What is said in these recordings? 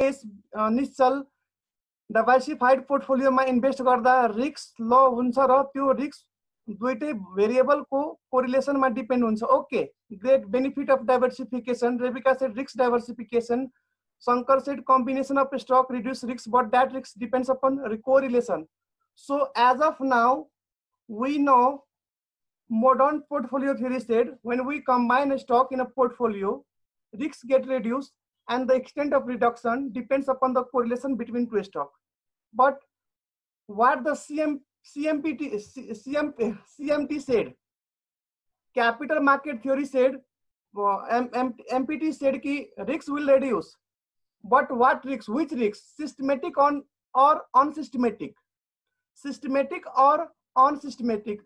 निश्चल diversified पोर्टफोलियोमा invest गर्दा risk low हुन्छ र त्यो रिस्क दुईटै भेरिएबलको कोरिलेसनमा डिपेन्ड हुन्छ. Okay, great benefit of diversification. Rebika said risk diversification. Shankar said combination of stock reduce risk, but that risk depends upon correlation. So as of now, we know modern portfolio theory said when we combine a stock in a portfolio, risks get reduced and the extent of reduction depends upon the correlation between two stocks. But what the CMT said, capital market theory said, MPT said ki risks will reduce. But what risks? Which risks? Systematic or unsystematic? Systematic or unsystematic?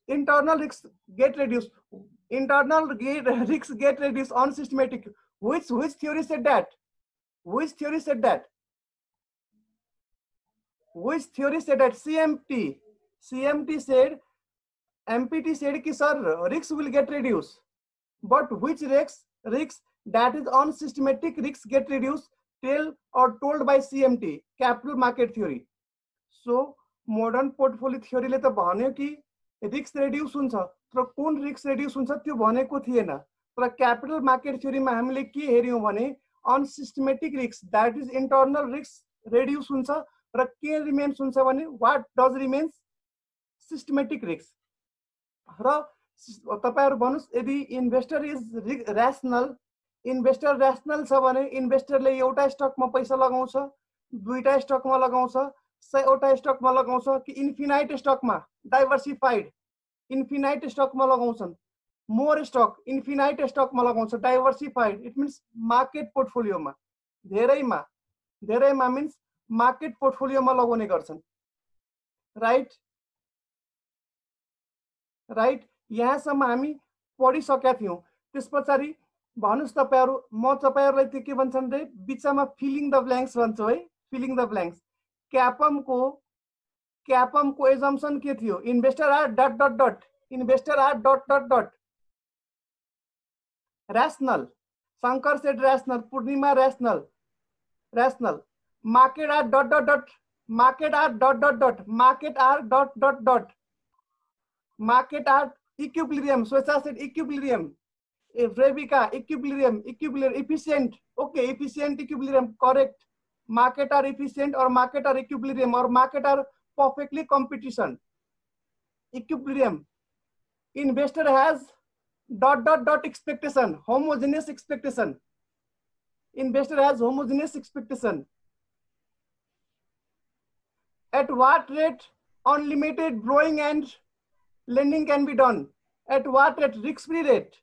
Internal risks get reduced. Internal risks get reduced. Unsystematic. Which theory said that? Which theory said that? Which theory said that? CMT. CMT said, MPT said ki sir, risks will get reduced. But which risks? Risks that is unsystematic risks get reduced told by CMT, capital market theory. So modern portfolio theory ले त भन्यो कि risk reduce हुन्छ, तर कुन risk reduce हुन्छ त्यो भनेको थिएन. तर क्यापिटल मार्केट थ्योरीमा हामीले के हेर्यौं भने unsystematic risk, that is internal risk reduce हुन्छ र के रिमेन्स हुन्छ भने what does remains systematic risk. र तपाईहरु भन्नुस् यदि investor is rational, investor rational छ भने इन्भेस्टरले एउटा स्टकमा पैसा लगाउँछ, दुईटा स्टकमा लगाउँछ, 100वटा स्टकमा लगाउँछ कि इन्फिनाइट स्टकमा, डाइभर्सिफाइड इन्फिनाइट स्टकमा लगाउँछन्, मोर स्टक इन्फिनाइट स्टकमा लगाउँछ, डाइभर्सिफाइड इट मिन्स मार्केट पोर्टफोलियोमा, धेरैमा मिन्स मार्केट पोर्टफोलियोमा लगाउने गर्छन्. राइट यहाँसम्म हामी पढिसकेका थियौं. त्यसपछि भन्नुस् तपाईहरु, म तपाईहरुलाई त्यो के भन्छन् रे बिचमा फिलिङ द ब्ल्याङ्क्स भन्छु है. Feeling the blanks. क्यापम को एजम्पसन के थियो? Investor are dot dot dot, investor are dot dot dot rational. Shankar said rational, Purnima rational. Market are dot dot dot, market are dot dot dot, market are dot dot dot, market are equilibrium. Swechha said equilibrium. Rebecca, equilibrium, efficient. Okay, efficient equilibrium, correct. Market are efficient or market are equilibrium or market are perfectly competition. Equilibrium. Investor has dot dot dot expectation, homogeneous expectation. Investor has homogeneous expectation. At what rate unlimited borrowing and lending can be done? At what rate? Risk-free rate.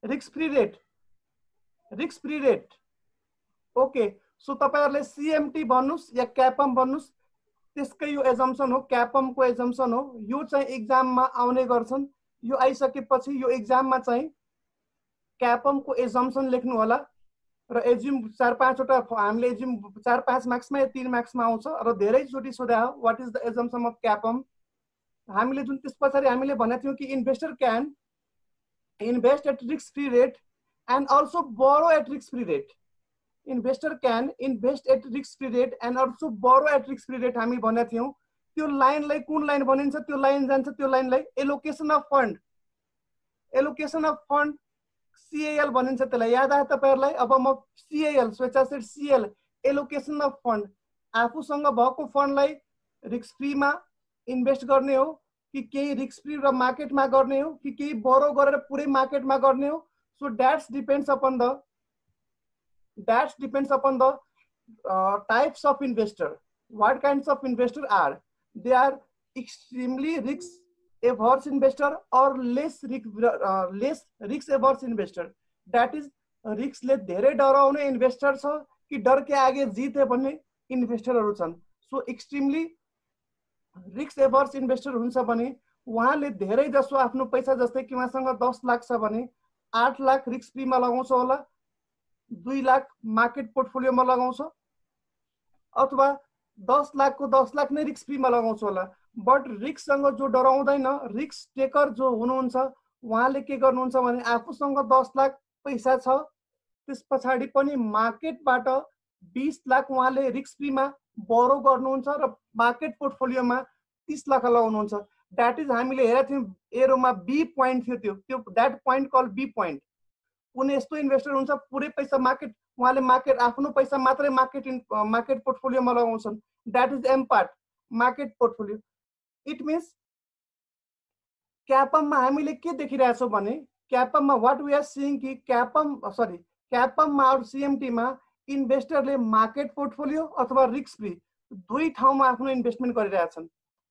Risk-free rate. Okay, so तपाईहरुले CMT भन्नुस् या क्यापम भन्नुस्, त्यसकै यो assumption हो, क्यापम को assumption हो. यो चाहिँ एक्जाममा आउने गर्छन्. यो आइसकेपछि यो एक्जाममा चाहिँ क्यापम को एजम्पसन लेख्नु होला र एज्युम 4-5 वटा हामीले एज्युम 4-5 मार्क्समा या 3 मार्क्समा आउँछ र धेरै चोटी सोध्या हो what is the assumption of CAPM. हामीले जुन त्यसपछि हामीले भनेको थियौ कि investor can invest at risk-free rate and also borrow at risk-free rate. Investor can invest at risk-free rate and also borrow at risk-free rate. हामी भनेको थियौ. त्यो लाइनलाई कुन लाइन भनिन्छ? त्यो लाइन जान्छ, त्यो लाइनलाई allocation of fund. Allocation of fund CAL भनिन्छ त्यसलाई. याद आयो तपाईहरुलाई? अब म CAL, स्वेच्छा shed CL, allocation of fund. आफूसँग भएको फन्डलाई रिस्क फ्रीमा इन्भेस्ट गर्ने हो कि केही रिस्क फ्री र मार्केटमा गर्ने हो कि केही बोरो गरेर पुरै मार्केटमा गर्ने हो. So that's depends upon the types of investor. What kinds of investor are? They are extremely risk averse investor or less risk averse investor. That is risk ले धेरै डराउने इन्भेस्टर छ कि डर के आगे जीत है भन्ने इन्भेस्टरहरु छन्. So extremely risk averse investor हुन्छ भने उहाँले धेरै जसो आफ्नो पैसा, जस्तै कि उहाँसँग 10 लाख छ भने 8 लाख रिस्क फ्रीमा लगाउँछ होला, 2 लाख मार्केट पोर्टफोलियोमा लगाउँछ, अथवा 10 लाख को 10 लाख नै रिस्क फ्रीमा लगाउँछ होला. बट रिस्कसँग जो डराउँदैन, रिस्क टेकर जो हुनुहुन्छ उहाँले के गर्नुहुन्छ भने आफूसँग 10 लाख पैसा छ, त्यस पछाडी पनि मार्केटबाट 20 लाख उहाँले रिस्क फ्रीमा बोरो गर्नुहुन्छ र मार्केट पोर्टफोलियोमा 30 लाख लगाउनुहुन्छ। द्याट इज हामीले हेरेको थियौँ एरोमा बी पोइन्ट थियो त्यो that point call B point. कुनै यस्तो इन्भेस्टर हुन्छ पुरै पैसा मार्केट उहाँले मार्केट आफ्नो पैसा मात्रै मार्केट पोर्टफोलियोमा लगाउँछन्। That is am part market portfolio. It means क्यापममा हामीले के देखिरहेछौँ भने क्यापममा वाट वी आर सिइङ कि क्यापममा अरू सीएमटीमा इन्भेस्टरले मार्केट पोर्टफोलियो अथवा रिस्क फ्री दुई ठाउँमा आफ्नो इन्भेस्टमेन्ट गरिरहेछन्।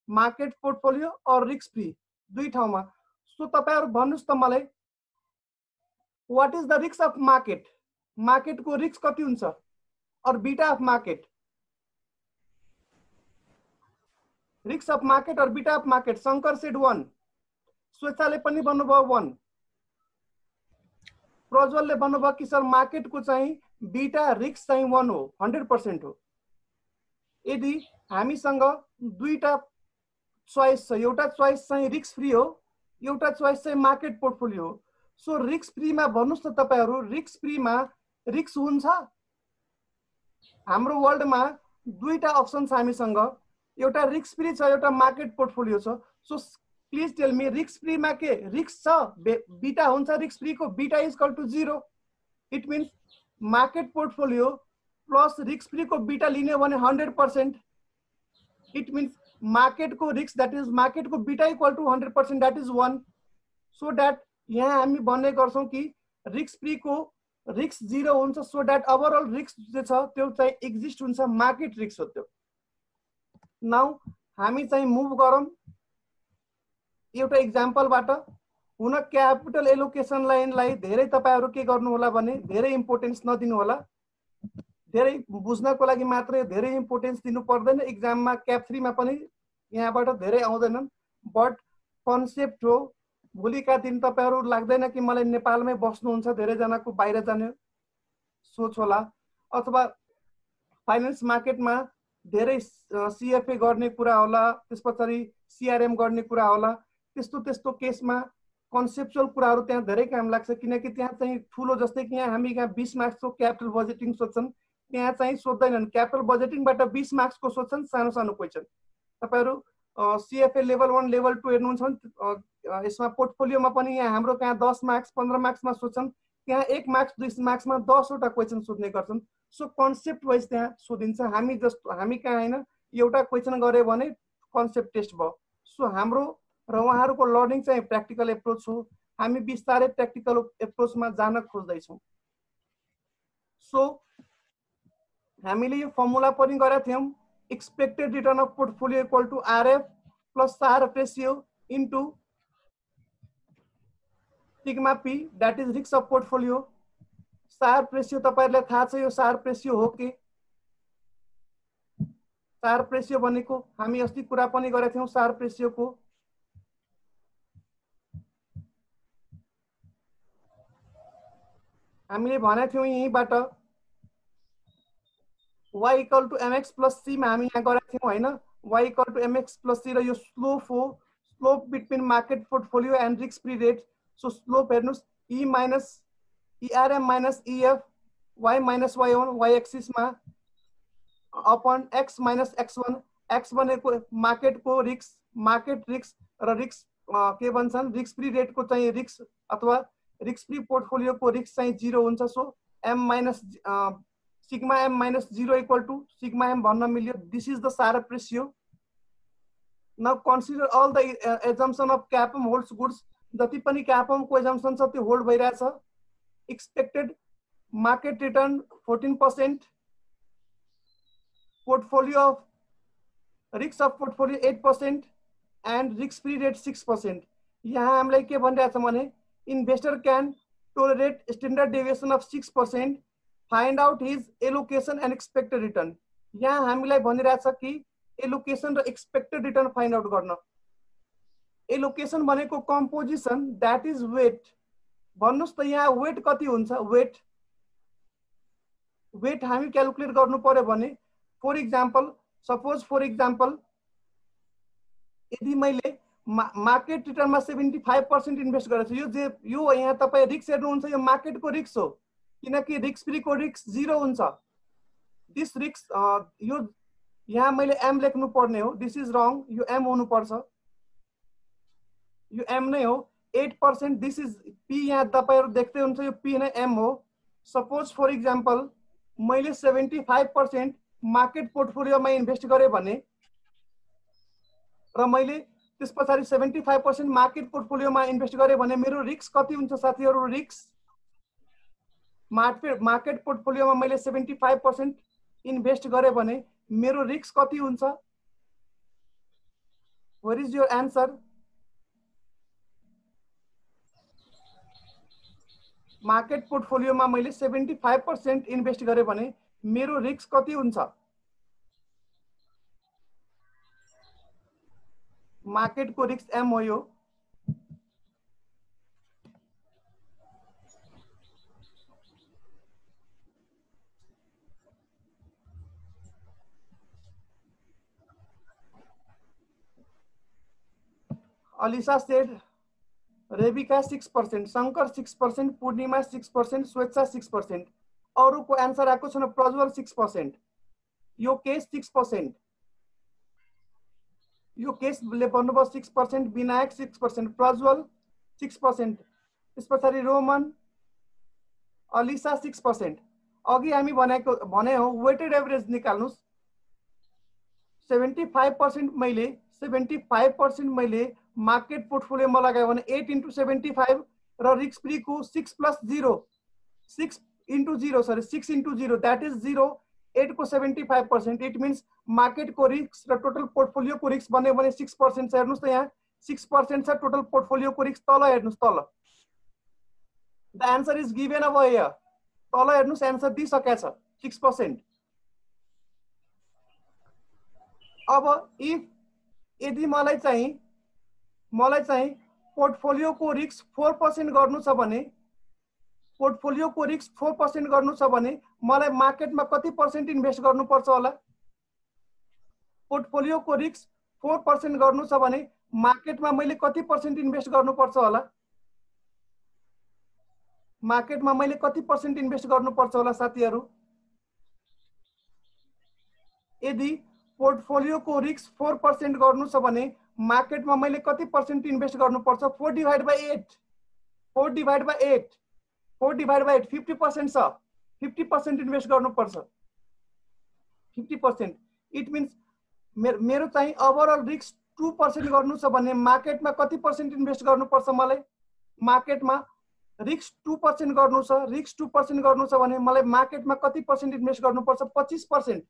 मार्केट पोर्टफोलियो और रिस्क फ्री दुई ठाउँमा। सो तपाईहरु भन्नुस् त मलाई what is the risk of market? Market को रिस्क कति हुन्छ और beta of market? Risk of market और beta of market Shankar shed 1, स्वेच्छाले पनि भन्नुभयो 1, प्रज्वलले भन्नुभयो कि सर मार्केट को चाहिँ बीटा रिस्क चाहिँ 1 हो, 100% हो। यदि हामीसँग दुईटा चोइस छ, एउटा चोइस चाहिँ रिस्क फ्री हो, एउटा चोइस चाहिँ मार्केट पोर्टफोलियो हो। सो रिस्क फ्री मा भन्नुस् त तपाईहरु रिस्क फ्री मा रिस्क हुन्छ? हाम्रो वर्ल्ड मा दुईटा अप्सन छ हामीसँग, एउटा रिस्क फ्री छ, एउटा मार्केट पोर्टफोलियो छ। So please tell me risk free मा के रिस्क छ? बीटा हुन्छ रिस्क फ्री को? Beta is equal to 0। It means market portfolio plus risk free को बीटा लिने भने 100%। इट मीन्स मार्केट को रिस्क दैट इज मार्केट को beta equal to 100%, that is 1। So that यहाँ हामी भन्ने गर्छौं कि रिस्क फ्री को रिस्क 0 हुन्छ। सो दैट ओभरऑल रिस्क जे छ त्यो चाहिँ एक्जिस्ट हुन्छ, मार्केट रिस्क हो त्यो। नाउ हामी चाहिँ मुभ गरौँ एउटा एक्जाम्पलबाट। हुन क्यापिटल एलोकेसन लाइनलाई धेरै तपाईहरु के गर्नु होला भने धेरै इम्पोर्टेन्स नदिनु होला। धेरै बुझ्नको लागि मात्रै धेरै इम्पोर्टेन्स दिनु पर्दैन। एक्जाममा क्याप 3 मा पनि यहाँबाट धेरै आउँदैनन्, बट कन्सेप्ट हो। भोलिका दिन तपाईहरु लाग्दैन कि मलाई नेपालमै बस्नुहुन्छ, धेरै जनाको बाहिर जाने सोच होला, अथवा फाइनान्स मार्केटमा धेरै सीएफए गर्ने कुरा होला, त्यसपछि सीआरएम गर्ने कुरा होला। त्यस्तो त्यस्तो केसमा कन्सेप्चुअल कुराहरु त्यहाँ धेरै काम लाग्छ, किनकि त्यहाँ चाहिँ ठुलो, जस्तै कि यहाँ हामी यहाँ 20 मार्क्सको क्यापिटल बजेटिङ सोध्छन्, त्यहाँ चाहिँ सोध्दैनन्। क्यापिटल बजेटिङबाट 20 मार्क्सको सोध्छन्, सानो सानो क्वेशन। तपाईहरु सीएफए लेभल 1 लेभल 2 हेर्नुहुन्छ भने यसमा पोर्टफोलियोमा पनि यहाँ हाम्रो कहाँ 10 मार्क्स 15 मार्क्समा सोध्छन्, त्यहाँ 1 मार्क्स 2 मार्क्समा 10 वटा क्वेशन सोध्ने गर्छन्। सो कन्सेप्ट वाइज त्यहाँ सोधिन्छ। हामी कहाँ हैन, एउटा क्वेशन गरे भने कन्सेप्ट टेस्ट भयो। सो हाम्रो र उहाँहरुको लर्निङ चाहिँ प्र्याक्टिकल एप्रोच हो। हामी बिस्तारै प्र्याक्टिकल एप्रोचमा जान खोज्दै छौं। सो हामीले यो फर्मुला पनि गरेका थियौं, expected return of portfolio equal to RF plus Sharpe ratio into sigma P, that is risk of portfolio. Sharpe ratio तपाईहरुलाई थाहा छ यो शार्प रेशियो हो के? शार्प रेशियो भनेको हामी अस्ति कुरा पनि गरेका थियौं शार्प रेशियो को। हामीले भनेको थियौं यहीबाट y equal to mx plus c मा हामी यहाँ गरेका थियौं हैन। y equal to mx plus c र यो स्लोप हो, slope between market portfolio and risk free rate. So slope हेर्नुस् e minus ERM minus EF y minus y1 y axis मा upon x minus x1। x भनेको market को risk, market risk र risk के भन्छन् risk free rate को चाहिँ risk अथवा रिस्क फ्री पोर्टफोलियो को रिस्क चाहिँ 0 हुन्छ। So m minus sigma m minus 0 equal to sigma m भन्न मिल्यो। This is the Sharpe ratio. Now consider all the assumption of CAPM holds goods. जति पनि क्यापम को एजम्पसन छ त्यो होल्ड भइरहेछ। Expected market return 14%, portfolio of risk of portfolio 8% and risk free rate 6%। यहाँ हामीलाई के भनिरहेछ भने investor can tolerate standard deviation of 6%, find out his allocation and expected return. यहाँ हामीलाई भनिरहेछ कि एलोकेसन र एक्सपेक्टेड रिटर्न फाइन्ड आउट गर्न। एलोकेसन भनेको कम्पोजिसन, दैट इज वेट। भन्नुस् त यहाँ वेट कति हुन्छ? वेट हामी क्याल्कुलेट गर्नु पर्यो भने फर एक्जाम्पल यदि मैले मार्केट रिटर्नमा 75% इन्भेस्ट गरेछु, यो यहाँ तपाई रिस्क हेर्नुहुन्छ, यो मार्केट को रिस्क हो, किनकि रिस्क फ्री को रिस्क 0 हुन्छ। दिस रिस्क यो यहाँ मैले एम लेख्नु पर्ने हो, दिस इज रङ, यो एम हुनु पर्छ, यो एम नै हो 8%, दिस इज पी, यहाँ तपाईहरु देख्दै हुन्छ यो पी नै एम हो। सपोज फर इक्जाम्पल मैले 75% मार्केट पोर्टफोलियोमा इन्भेस्ट गरे भने र मैले त्यस पछाडी 75% मार्केट पोर्टफोलियोमा इन्भेस्ट गरे भने मेरो रिस्क कति हुन्छ साथीहरु? रिस्क मार्केट पोर्टफोलियोमा मैले 75% इन्भेस्ट गरे भने मेरो रिस्क कति हुन्छ? What is your answer? Market पोर्टफोलियोमा मैले 75% इन्भेस्ट गरे भने मेरो रिस्क कति हुन्छ? मार्केट को रिस्क एम हो यो। अलिसा सेड रेबिका 6%, शंकर 6%, पूर्णिमा 6%, स्वेच्छा 6%, अरु को आन्सर आएको छैन। प्रज्वल 6%, यो केस 6%, यो केस ले भन्नुभयो 6%, विनायक 6%, प्रज्वल 6%, त्यस पछाडी रोमन, अलिसा 6%। अघि हामी भने हो वेटेड एभरेज निकाल्नुस्। 75% मैले मार्केट पोर्टफोलियोमा लगायो भने 8 into 75 र रिस्क फ्री को 6 plus 0, 6 into 0, sorry 6 into 0, that is 0। 8 को 75%, इट मीन्स मार्केट को रिस्क र टोटल पोर्टफोलियो को रिस्क बन्यो भने 6% छ। हेर्नुस् त यहाँ 6% छ टोटल पोर्टफोलियो को रिस्क। तल हेर्नुस्, तल द आन्सर इज गिभन अब हियर, तल हेर्नुस् आन्सर दिइसकेको छ 6%। अब इफ यदि मलाई चाहिँ पोर्टफोलियो को रिस्क 4% गर्नु छ भने, पोर्टफोलियो को रिस्क 4% गर्नु छ भने मलाई मार्केटमा कति पर्सेन्ट इन्भेस्ट गर्नु पर्छ होला? पोर्टफोलियो को रिस्क 4% गर्नु छ भने मार्केटमा मैले कति पर्सेन्ट इन्भेस्ट गर्नु पर्छ होला? मार्केटमा मैले कति पर्सेन्ट इन्भेस्ट गर्नु पर्छ होला साथीहरु? यदि पोर्टफोलियो को रिस्क 4% गर्नु छ भने मार्केटमा मैले कति पर्सेन्ट इन्भेस्ट गर्नु पर्छ? 4 divided by 8, 4 divided by 8, 4 divided by 8, 50% छ। 50% इन्भेस्ट गर्नु पर्छ, 50%। इट मीन्स मेरो चाहिँ ओभरअल रिस्क 2% गर्नु छ भने मार्केटमा कति पर्सेन्ट इन्भेस्ट गर्नु पर्छ मलाई? मार्केटमा रिस्क 2% गर्नु छ, रिस्क 2% गर्नु छ भने मलाई मार्केटमा कति पर्सेन्ट इन्भेस्ट गर्नु पर्छ? 25%,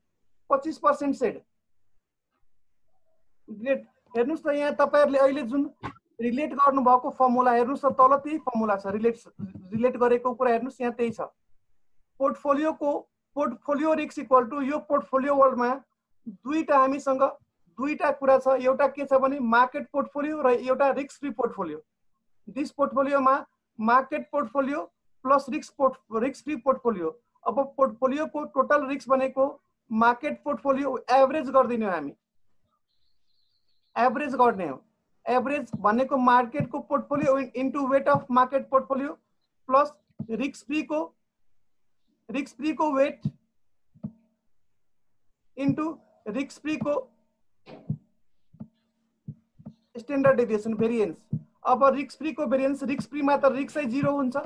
25% सेड। ग्रेट। हेर्नुस् त यहाँ तपाईहरुले अहिले जुन रिलेट गर्नु भएको फर्मुला हेर्नुस् त, तल त्यही फर्मुला छ। रिलेट गरेको कुरा हेर्नुस्, यहाँ त्यही छ। पोर्टफोलियो रिस्क इक्वल टु यो पोर्टफोलियो वर्ल्डमा दुईटा हामीसँग दुईटा कुरा छ। एउटा के छ भने मार्केट पोर्टफोलियो र एउटा रिस्क फ्री पोर्टफोलियो। दिस पोर्टफोलियोमा market portfolio plus risk free portfolio. अब पोर्टफोलियो को टोटल रिस्क भनेको मार्केट पोर्टफोलियो एभरेज गर्दिने हो हामी, एभरेज गर्ने हो। एभरेज भनेको मार्केट को portfolio into weight of market portfolio plus risk free को वेट इन्टु रिस्क फ्री को स्ट्यान्डर्ड डेभिएसन भेरिएन्स। अब रिस्क फ्री को भेरिएन्स, रिस्क फ्री मा त रिस्क 0 हुन्छ,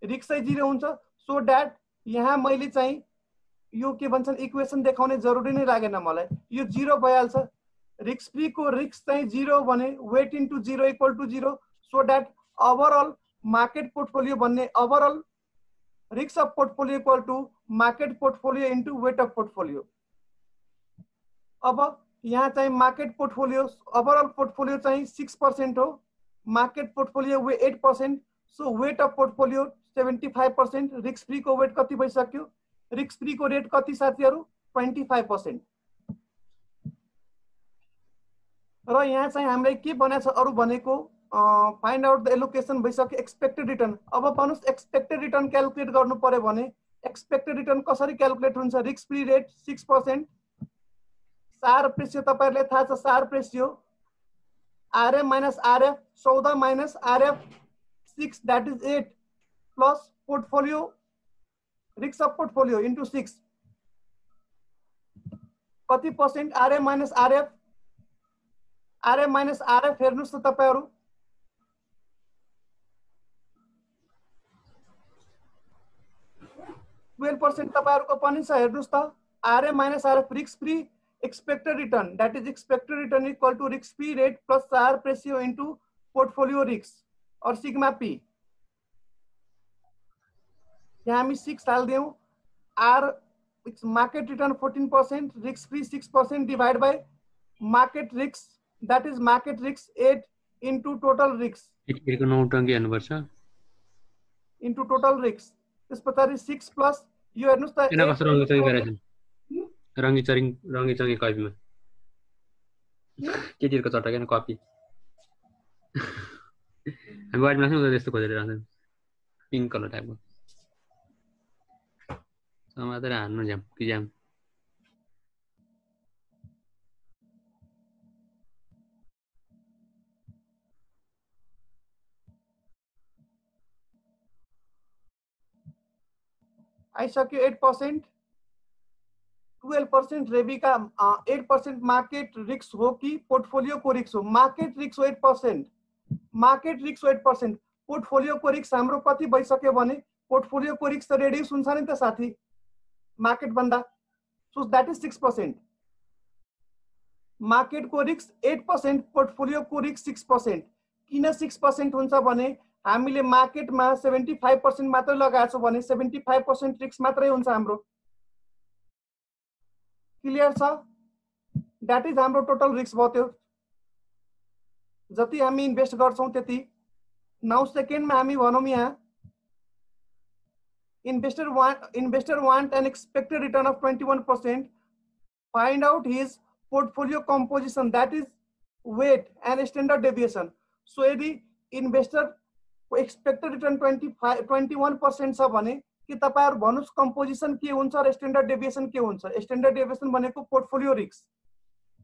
रिस्क 0 हुन्छ। सो दैट यहाँ मैले चाहिँ यो के भन्छन् इक्वेसन देखाउने जरुरी नै लागेन मलाई, यो 0 भइहाल्छ। रिस्क फ्री को रिस्क चाहिँ 0 भने weight into 0 equal to 0। So that overall market portfolio भन्ने overall risk of portfolio equal to market portfolio into weight of portfolio. अब यहाँ चाहिँ मार्केट पोर्टफोलियो ओभरअल पोर्टफोलियो चाहिँ 6% हो, market portfolio 8%। So weight of portfolio 75%। Risk free को weight कति भइसक्यो? Risk free को रेट कति साथीहरु? 25%। र यहाँ चाहिँ हामीले के भनेको छ अरु भनेको फाइन्ड आउट द एलोकेसन भइसक्यो। Expected return. अब भन्नुस् एक्सपेक्टेड रिटर्न क्याल्कुलेट गर्नु पर्यो भने एक्सपेक्टेड रिटर्न कसरी क्याल्कुलेट हुन्छ? Risk free rate 6%, Sharpe ratio तपाईहरुले थाहा छ, Sharpe ratio RM minus RF 14 minus RF 6 that is 8 plus portfolio risk of portfolio into 6 कति percent RA minus RF, RA minus RF हेर्नुस् त तपाईहरु 12% तपाईहरुको पनि छ हेर्नुस् त RA minus RF risk free expected return, that is expected return equal to risk free rate plus Sharpe ratio into portfolio risk or sigma p. यहाँ हामी 6 हाल्दियौ r market return 14%, risk free 6% divided by market risk, that is market risk 8 into total risk एकको 9 टंकी हेर्नु पर्छ into total risk. त्यसपछि 6 plus यो हेर्नुस् त एना कसरी रंगी चंगी गरेछन् रंगी चंगी कपीमा के तिरको चट्टा किन कपी हामी वाइटमा चाहिँ त्यस्तो खोजेर राख्छन् पिंक कलर टाइपको समातेर हान्नु झ्याम कि झ्याम आइसक्यो 8%, 12% रेबिका 8% मार्केट रिस्क हो कि पोर्टफोलियो को रिस्क हो? मार्केट रिस्क हो 8%, मार्केट रिस्क हो 8%, पोर्टफोलियो को रिस्क हाम्रो कति भइसक्यो भने पोर्टफोलियो को रिस्क त रेड्युस हुन्छ नि त साथी मार्केट भन्दा, सो दैट इज 6%. मार्केट को रिस्क 8%, पोर्टफोलियो को रिस्क 6%. किन 6% हुन्छ भने हामीले मार्केटमा 75% मात्र लगाएको भने 75% रिस्क मात्रै हुन्छ हाम्रो. क्लियर छ? दैट इज हाम्रो टोटल रिस्क भयो त्यो जति हामी इन्भेस्ट गर्छौं त्यति. 9 सेकेन्डमा हामी भनौं यहाँ investor want an expected return of 21%. Find out his portfolio composition, that is weight and standard deviation. So यदि investor को expected return 21% छ भने कि तपाईहरु भन्नुस् composition के हुन्छ र standard deviation के हुन्छ? Standard deviation भनेको portfolio risk,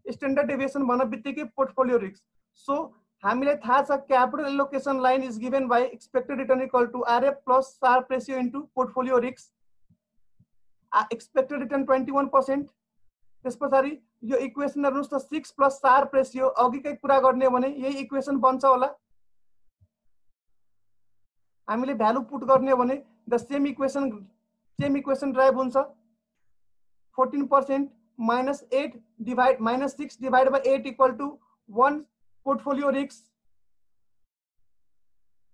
standard deviation भन्न बित्तिकै portfolio risk. So हामीले थाहा छ capital allocation line is given by expected return equal to RF plus Sharpe ratio into portfolio risk. Expected return 21%. त्यसपछि यो इक्वेसन हेर्नुस् त 6 plus Sharpe ratio अघिकै कुरा गर्ने हो भने यही इक्वेसन बन्छ होला. हामीले भ्यालु पुट गर्ने हो भने द सेम इक्वेसन ड्राइभ हुन्छ. 14% minus 8 divide minus 6 divided by 8 equal to 1 portfolio risk.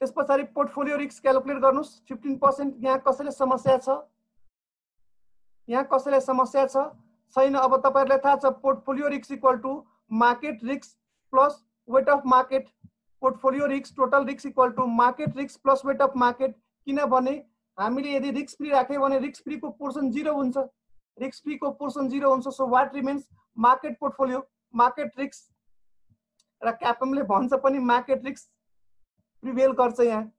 त्यसपछि पोर्टफोलियो रिस्क क्याल्कुलेट गर्नुस्. 15%. यहाँ कसैले समस्या छ? यहाँ कसैले समस्या छ? छैन. अब तपाईहरुलाई थाहा छ portfolio risk equal to market risk plus weight of market. Portfolio risk total risk equal to market risk plus weight of market. किनभने हामीले यदि रिस्क फ्री राख्यो भने रिस्क फ्री को पोर्सन 0 हुन्छ. रिस्क फ्री को पोर्सन 0 हुन्छ. So what remains? Market portfolio, market risk र क्यापमले भन्छ पनि मार्केट रिस्क प्रिभेल गर्छ. यहाँ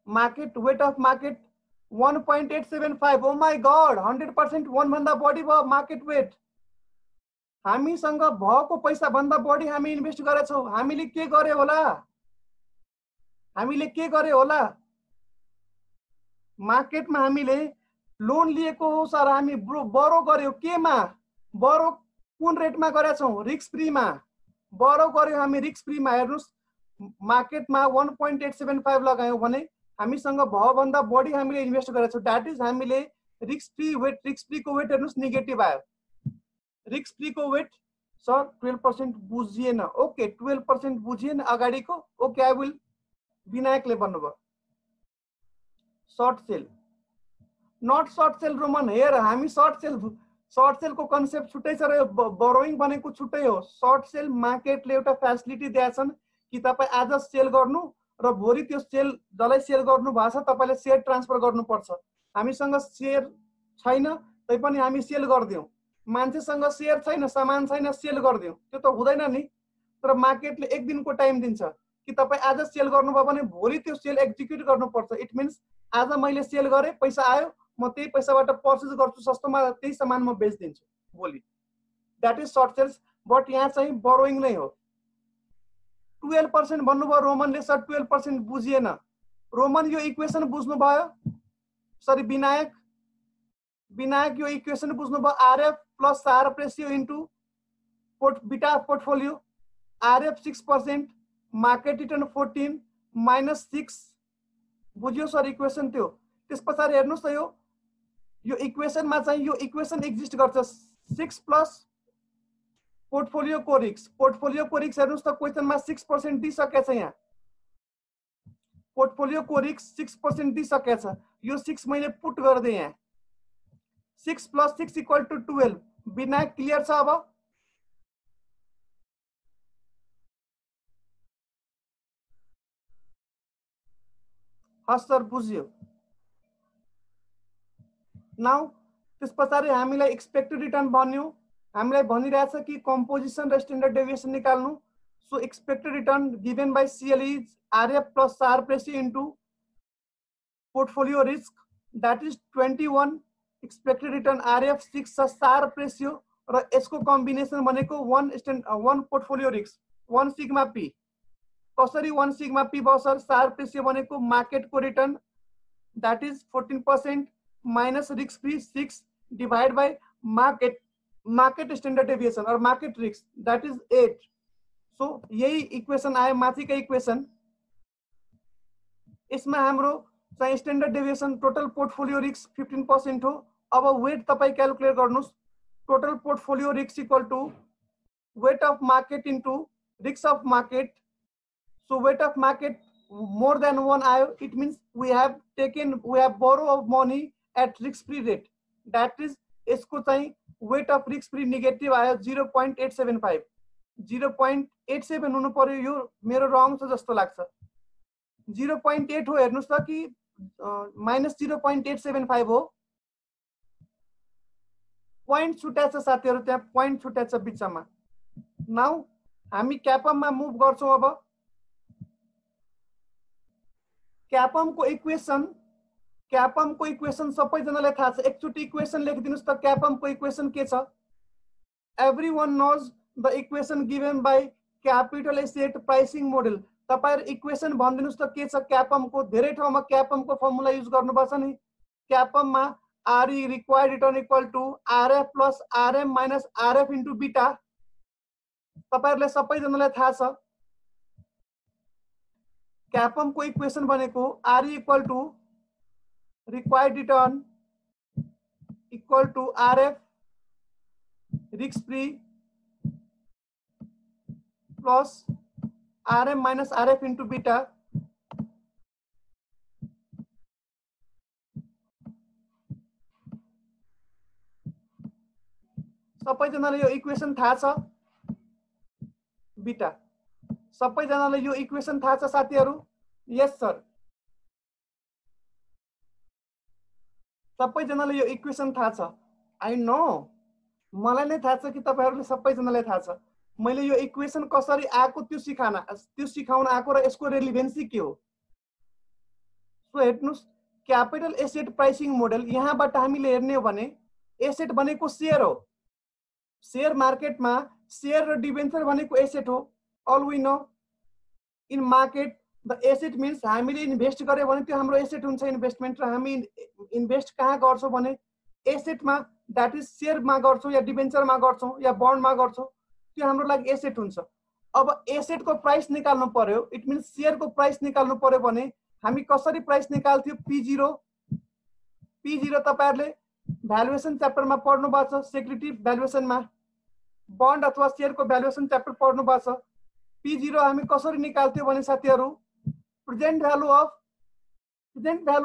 market weight of market 1.875. Oh my god, 100% 1 भन्दा बढी भयो मार्केट वेट. हामीसँग भएको पैसा भन्दा बढी हामी इन्भेस्ट गरेछौं. हामीले के गरे होला? हामीले के गरे होला? मार्केटमा हामीले लोन लिएको हो सर, हामी बरो गर्यो. केमा बरो? कुन रेटमा गरेछौं? रिस्क फ्रीमा बरो गर्यो हामी. रिस्क फ्रीमा हेर्नुस् मार्केटमा 1.875 लगायौं भने हामीसँग भयो भन्दा बढी हामीले इन्भेस्ट गरेछौं. दैट इज हामीले risk free weight, risk free को वेट हेर्नुस् नेगेटिभ आयो. रिस्क फ्री को वेट सर 12% बुझिएन. ओके 12% बुझिएन अगाडिको. Okay I will. विनायकले भन्नुभयो short sell, not short sell. Roman here हामी शॉर्ट सेल को कन्सेप्ट छुट्टै छ र बोरोइङ भनेको छुट्टै हो. शॉर्ट सेल मार्केटले एउटा फ्यासिलिटी दिएछन् कि तपाई आज सेल गर्नु र भोलि त्यो सेल जसलाई सेल गर्नु भएको छ तपाईले शेयर ट्रान्सफर गर्नुपर्छ. हामीसँग शेयर छैन तै पनि हामी सेल गर्दियौ. मान्छेसँग शेयर छैन, सामान छैन, सेल गर्दियौ. त्यो त हुँदैन नि. तर मार्केटले एक दिनको टाइम दिन्छ कि तपाई आज सेल गर्नुभयो भने भोलि त्यो सेल एक्जिक्युट गर्नुपर्छ. इट मिन्स आज मैले सेल गरे, पैसा आयो, म त्यही पैसाबाट पर्चेज गर्छु सस्तोमा, त्यही सामान म बेच्दिन्छु भोलि. That is short sells. But यहाँ चाहिँ बोरोइङ नै हो. 12% भन्नुभयो रोमनले. सर 12% बुझिएन. रोमन यो इक्वेसन बुझ्नु भयो? सरी विनायक विनायक यो इक्वेसन बुझ्नुभयो RF plus Sharpe ratio into beta portfolio RF 6% market return 14 minus 6 बुझ्यो सर इक्वेसन त्यो त्यस पछाडि हेर्नुस् त यो इक्वेसनमा चाहिँ यो इक्वेसन एक्जिस्ट गर्छ 6 प्लस पोर्टफोलियो को रिस्क हेर्नुस् त क्वेसनमा 6% दिइसकेछ यहाँ पोर्टफोलियो को रिस्क 6% दिइसकेछ यो 6 मैले पुट गर्दै यहाँ 6 plus 6 equal to 12 Vinayak clear छ अब हस् सर बुझ्यो नाउ त्यस पछाडि हामीलाई एक्सपेक्टेड रिटर्न बन्यो हामीलाई भनिरहेछ कि कम्पोजिसन र स्ट्यान्डर्ड डेभिएसन निकाल्नु so expected return given by CL is RF plus Sharpe ratio into portfolio risk that is 21 expected return RF 6 छ शार्प रेशियो र यसको कम्बिनेसन भनेको 1 पोर्टफोलियो रिस्क 1 सिग्मा पी कसरी 1 सिग्मा पी बसर Sharpe ratio भनेको मार्केटको return that is 14% minus risk free 6 divide by market standard deviation और market risk that is 8 so यही इक्वेशन आयो माथिको इक्वेशन इसमें हाम्रो चाहिँ standard deviation total portfolio risk 15% हो अब वेट तपाई क्याल्कुलेट गर्नुस् total portfolio risk equal to weight of market into risk of market so weight of market more than 1 आयो it means we have borrow of money at risk free rate that is यसको चाहिँ weight of risk free negative आयो 0.875 0.87 हुनु पर्यो यो मेरो रङ छ जस्तो लाग्छ 0.8 हो हेर्नुस् त कि माइनस 0.875 हो पोइन्ट छुट्याछ साथीहरु त्यहाँ पोइन्ट छुट्याछ बिचमा नाउ हामी क्यापममा मुभ गर्छौं अब क्यापम को इक्वेसन सबैजनालाई थाहा छ एकचोटी इक्वेसन लेखिदिनुस् त क्यापम को इक्वेसन के छ everyone knows the equation given by capital asset pricing model तपाईहरु इक्वेसन भनिदिनुस् त के छ क्यापम को धेरै ठाउँमा क्यापम को फर्मुला युज गर्नुपर्छ नि क्यापम मा RE required return equal to RF plus RM minus RF into beta तपाईहरुले सबैजनालाई थाहा छ क्यापम को इक्वेसन बनेको RE equal to required return equal to RF risk free plus RM minus RF into beta सबैजनाले यो equation थाहा छ बीटा सबैजनाले यो इक्वेसन थाहा छ साथीहरु यस सर सबैजनाले यो इक्वेसन थाहा छ आई नो मलाई नै थाहा छ कि तपाईहरुले सबैजनाले थाहा छ मैले यो इक्वेसन कसरी आको त्यो सिकाउन आको र यसको रेलेभेन्सी के हो सो हेर्नुस् क्यापिटल एसेट प्राइसिङ मोडल यहाँबाट हामीले हेर्ने हो भने एसेट भनेको शेयर हो शेयर मार्केटमा शेयर र डिबेन्चर भनेको एसेट हो all we know in market the asset means हामीले इन्भेस्ट गरे भने त्यो हाम्रो एसेट हुन्छ इन्भेस्टमेन्ट र हामी इन्भेस्ट कहाँ गर्छौं भने एसेट मा दैट इज शेयर मा गर्छौं या डिबेन्चर मा गर्छौं या बन्ड मा गर्छौं त्यो हाम्रो लागि एसेट हुन्छ अब एसेट को प्राइस निकाल्नु पर्यो इट मिन्स शेयर को प्राइस निकाल्नु पर्यो भने हामी कसरी प्राइस निकाल्थ्यो P0 तपाईहरुले भ्यालुएसन च्याप्टर मा पढ्नु भएको छ सेक्युरिटी भ्यालुएसन मा बन्ड अथवा शेयर को भ्यालुएसन च्याप्टर पढ्नु भएको छ P0 हामी कसरी निकाल्थ्यो भने साथीहरु present value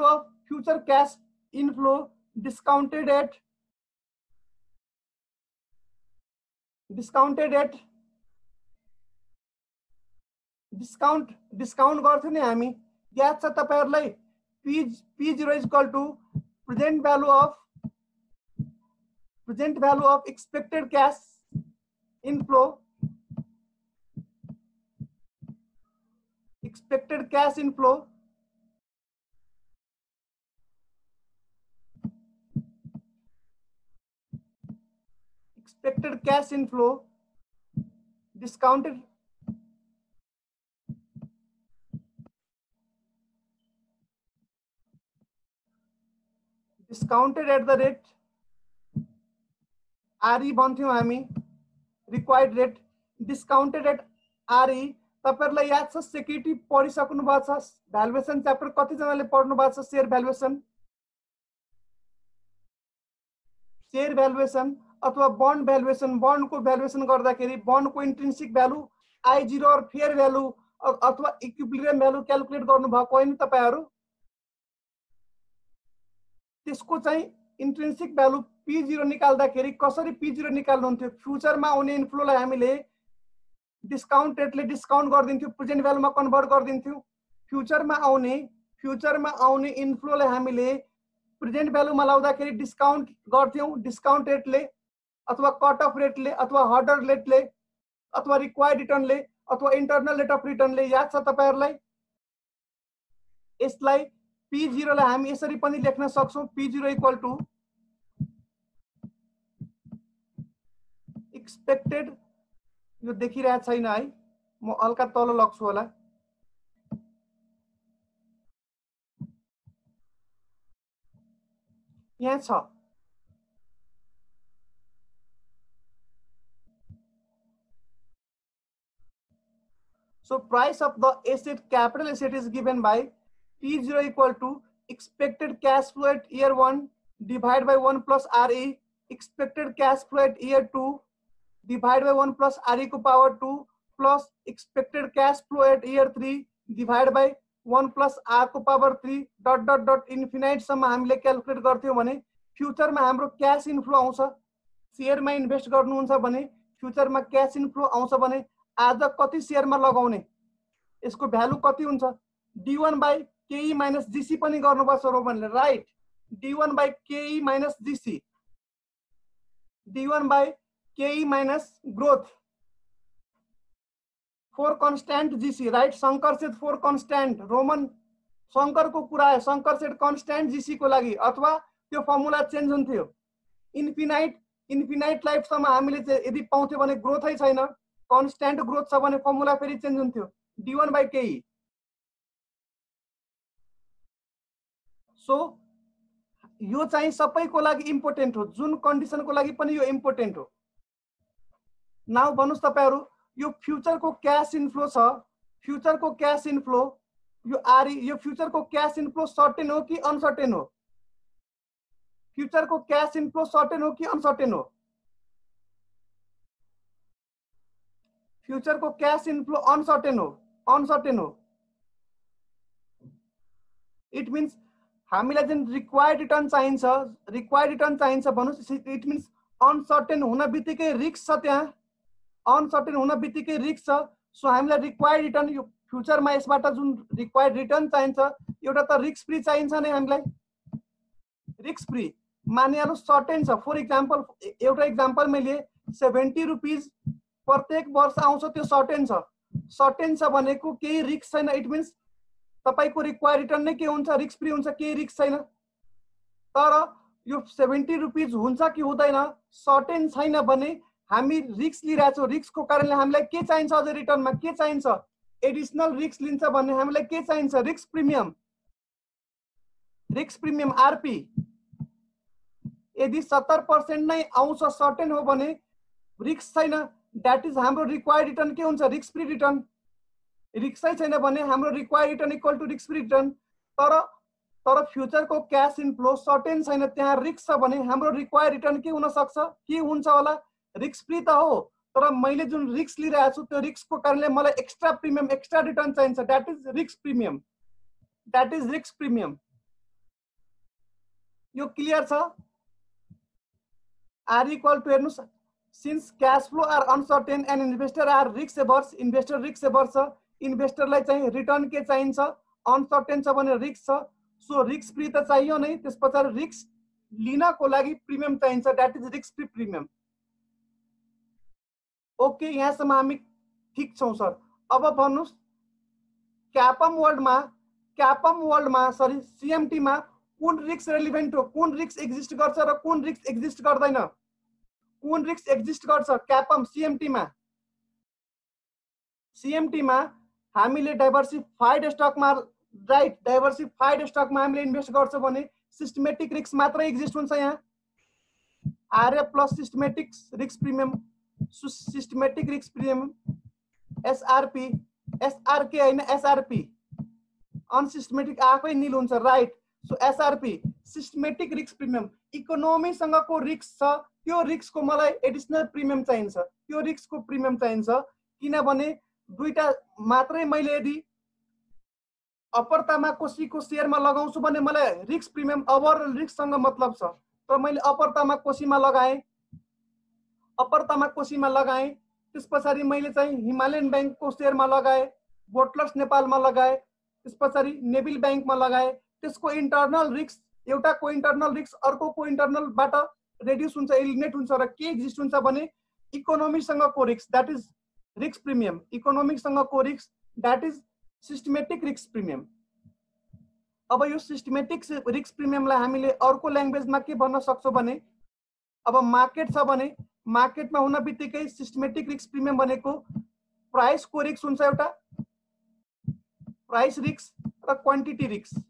of future cash inflow discounted at discount गर्थ्यो नि हामी याद छ तपाईहरुलाई P0 equal to present value of expected cash inflow expected cash inflow discounted at the rate RE भन्थ्यौं हामी, required rate, discounted rate RE. तपाईहरुलाई याद छ सेक्युरिटी पढिसक्नु भएको छ, भ्यालुएसन च्याप्टर कति जनाले पढ्नु भएको छ? शेयर भ्यालुएसन, शेयर भ्यालुएसन अथवा बन्ड भ्यालुएसन। बन्डको भ्यालुएसन गर्दाखेरि बन्डको इन्ट्रिन्सिक भ्यालु I0 और फेयर भ्यालु अथवा इक्विलिब्रियम भ्यालु क्याल्कुलेट गर्नु भएको हैन तपाईहरु? त्यसको चाहिँ इन्ट्रिन्सिक भ्यालु P0 निकाल्दाखेरि कसरी P0 निकाल्नुहुन्थ्यो? फ्युचरमा आउने इन्फ्लोलाई हामीले डिस्काउन्ट रेटले डिस्काउन्ट गरिदिन्थ्यो, प्रेजेन्ट भ्यालुमा कन्भर्ट गरिदिन्थ्यो। फ्युचरमा आउने इन्फ्लोलाई हामीले प्रेजेन्ट भ्यालुमा लाउँदाखेरि डिस्काउन्ट गर्थ्यौं, डिस्काउन्ट रेटले अथवा कट अफ रेटले अथवा हर्डर रेटले अथवा रिक्वायर्ड रिटर्नले अथवा इन्टरनल रेट अफ रिटर्नले। याद छ तपाईहरुलाई? यसलाई P0 लाई हामी यसरी पनि लेख्न सक्छौं, P0 इक्वल टु एक्सपेक्टेड, यो देखिरहेको छैन है, म हल्का तल लग्छु होला। यहाँ छ, so price of the asset, capital asset is given by P0 equal to expected cash flow at year 1 divided by 1 plus RE, expected cash flow at year 2 divided by 1 plus RE को power 2 plus expected cash flow at year 3 divided by 1 plus R को power 3 dot dot dot infinite सम्म हामीले calculate गर्थ्यौं भने फ्युचरमा हाम्रो cash inflow आउँछ। शेयरमा invest गर्नुहुन्छ भने फ्युचरमा क्याश इन्फ्लो आउँछ भने आज कति शेयरमा लगाउने, यसको भ्यालु कति हुन्छ? D1 by KE minus GC पनि गर्नुपर्छ रोमनले, right? D1 by KE minus GC, D1 by KE minus growth, 4 constant GC, right? Shankar set 4 constant, Roman शंकरको कुरा है, शंकर सेट कन्स्ट्यान्ट GC को लागि, अथवा त्यो फर्मुला चेन्ज हुन्थ्यो। इन्फिनाइट लाइफ सम्म हामीले यदि पाउँथ्यो भने ग्रोथै छैन, कन्स्ट्यान्ट ग्रोथ छ भने फर्मुला फेरि चेन्ज हुन्थ्यो, D1 by KE। सो यो चाहिँ सबैको लागि इम्पोर्टेन्ट हो, जुन कन्डिसनको लागि पनि यो इम्पोर्टेन्ट हो। नाउ भन्नुस् तपाईहरु, यो फ्युचरको क्याश इन्फ्लो छ, फ्युचरको क्याश इन्फ्लो यो आरई, यो फ्युचरको क्याश इन्फ्लो सर्टेन हो कि अनसर्टेन हो? फ्युचरको क्याश इन्फ्लो सर्टेन हो कि अनसर्टेन हो? फ्युचरको क्याश इन्फ्लो अनसर्टेन हो, अनसर्टेन हो। इट मीन्स हामीलाई जुन रिक्वायर्ड रिटर्न चाहिन्छ भन्नुस्, इट मीन्स अनसर्टेन हुन बित्तिकै रिस्क छ, त्यहाँ अनसर्टेन हुन बित्तिकै रिस्क छ। सो हामीलाई रिक्वायर्ड रिटर्न, यो फ्युचरमा यसबाट जुन रिक्वायर्ड रिटर्न चाहिन्छ एउटा त रिस्क फ्री चाहिन्छ नै हामीलाई, रिस्क फ्री। मानिहालौँ सर्टेन छ, फर इक्जाम्पल एउटा इक्जाम्पल मैले 70 रुपीज प्रत्येक वर्ष आउँछ, त्यो सर्टेन छ। सर्टेन छ भनेको केही रिस्क छैन, इट मीन्स तपाईको रिक्वायर्ड रिटर्न नै के हुन्छ? रिस्क फ्री हुन्छ, केही रिस्क छैन। तर यो 70 रुपीज हुन्छ कि हुँदैन सर्टेन छैन भने हामी रिस्क लिइरहेछौँ। रिस्कको कारणले हामीलाई के चाहिन्छ? अझ रिटर्नमा के चाहिन्छ? एडिसनल रिस्क लिन्छ भने हामीलाई के चाहिन्छ? Risk premium, risk premium RP. यदि 70% नै आउँछ सर्टेन हो भने रिस्क छैन, दैट इज हाम्रो रिक्वायर्ड रिटर्न के हुन्छ? Risk free return. रिस्कै छैन भने हाम्रो required return equal to risk free return. तर फ्युचरको क्याश इन्फ्लो सर्टेन छैन, त्यहाँ रिस्क छ भने हाम्रो रिक्वायर्ड रिटर्न के हुन सक्छ? के हुन्छ होला? रिस्क फ्री त हो, तर मैले जुन रिस्क लिइरहेको छु त्यो रिस्कको कारणले मलाई एक्स्ट्रा प्रिमियम, एक्स्ट्रा रिटर्न चाहिन्छ, that is risk premium, that is risk premium. यो क्लियर छ? आर इक्वल टु हेर्नुस्, since cash flow are uncertain and investor are risk averse, investor risk averse छ, इन्भेस्टरलाई चाहिँ रिटर्न के चाहिन्छ? अनसर्टेन छ भने रिस्क छ, सो रिस्क फ्री त चाहियो नै, त्यसपछि रिस्क लिनको लागि प्रिमियम चाहिन्छ, that is risk free premium. Okay, यहाँसम्म हामी ठीक छौं सर। अब भन्नुस् क्यापम वर्ल्डमा सरी सीएमटी मा कुन रिस्क रेलिभेन्ट हो, कुन रिस्क एक्जिस्ट गर्छ र कुन रिस्क एक्जिस्ट गर्दैन? कुन रिस्क एक्जिस्ट गर्छ क्यापम सीएमटी मा? हामीले डाइभर्सिफाइड स्टकमा, राइट, डाइभर्सिफाइड स्टकमा हामीले इन्भेस्ट गर्छौं भने सिस्टमेटिक रिस्क मात्रै एक्जिस्ट हुन्छ यहाँ। RF plus systematic risk premium, systematic risk premium SRP, SRK हैन एसआरपी, अनसिस्टमेटिक आफै नील हुन्छ right. So SRP systematic risk premium, इकोनोमीसँगको रिस्क छ, त्यो रिस्कको मलाई एडिसनल प्रिमियम चाहिन्छ, त्यो रिस्कको प्रिमियम चाहिन्छ, किनभने दुईटा मात्रै मैले यदि अप्पर तामाकोसीको शेयरमा लगाउँछु भने मलाई रिस्क प्रिमियम ओभरअल रिस्कसँग मतलब छ। तर मैले अप्पर तामाकोसीमा लगाएँ, अप्पर तामाकोसीमा लगाएँ, त्यस पछाडि मैले चाहिँ हिमालयन ब्याङ्कको शेयरमा लगाएँ, बोटलर्स नेपालमा लगाएँ, त्यस पछाडि नेभिल ब्याङ्कमा लगाएँ, त्यसको इन्टरनल रिस्क एउटाको इन्टरनल रिस्क अर्कोको इन्टरनलबाट रेड्युस हुन्छ, एलिमिनेट हुन्छ र के एक्जिस्ट हुन्छ भने इकोनोमीसँगको risk, that is risk premium, इकोनोमीसँगको risk that is systematic risk premium. अब यो सिस्टमेटिक रिस्क प्रिमियमलाई हामीले अर्को ल्याङ्ग्वेजमा के भन्न सक्छौँ भने, अब मार्केट छ भने मार्केटमा हुन बित्तिकै सिस्टमेटिक रिस्क प्रिमियम भनेको प्राइसको रिस्क हुन्छ, एउटा प्राइस रिस्क र quantity risk,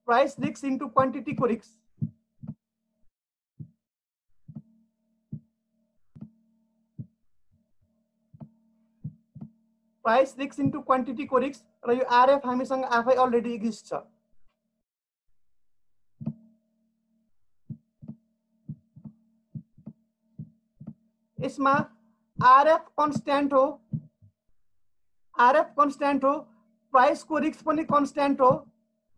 price risk into क्वान्टिटीको रिस्क, प्राइस रिस्क इन्टु क्वान्टिटीको रिस्क र यो आरएफ हामीसँग आफै अलरेडी एक्जिस्ट छ। यसमा आरएफ कन्स्ट्यान्ट हो, आरएफ कन्स्ट्यान्ट हो, प्राइसको रिस्क पनि कन्स्ट्यान्ट हो।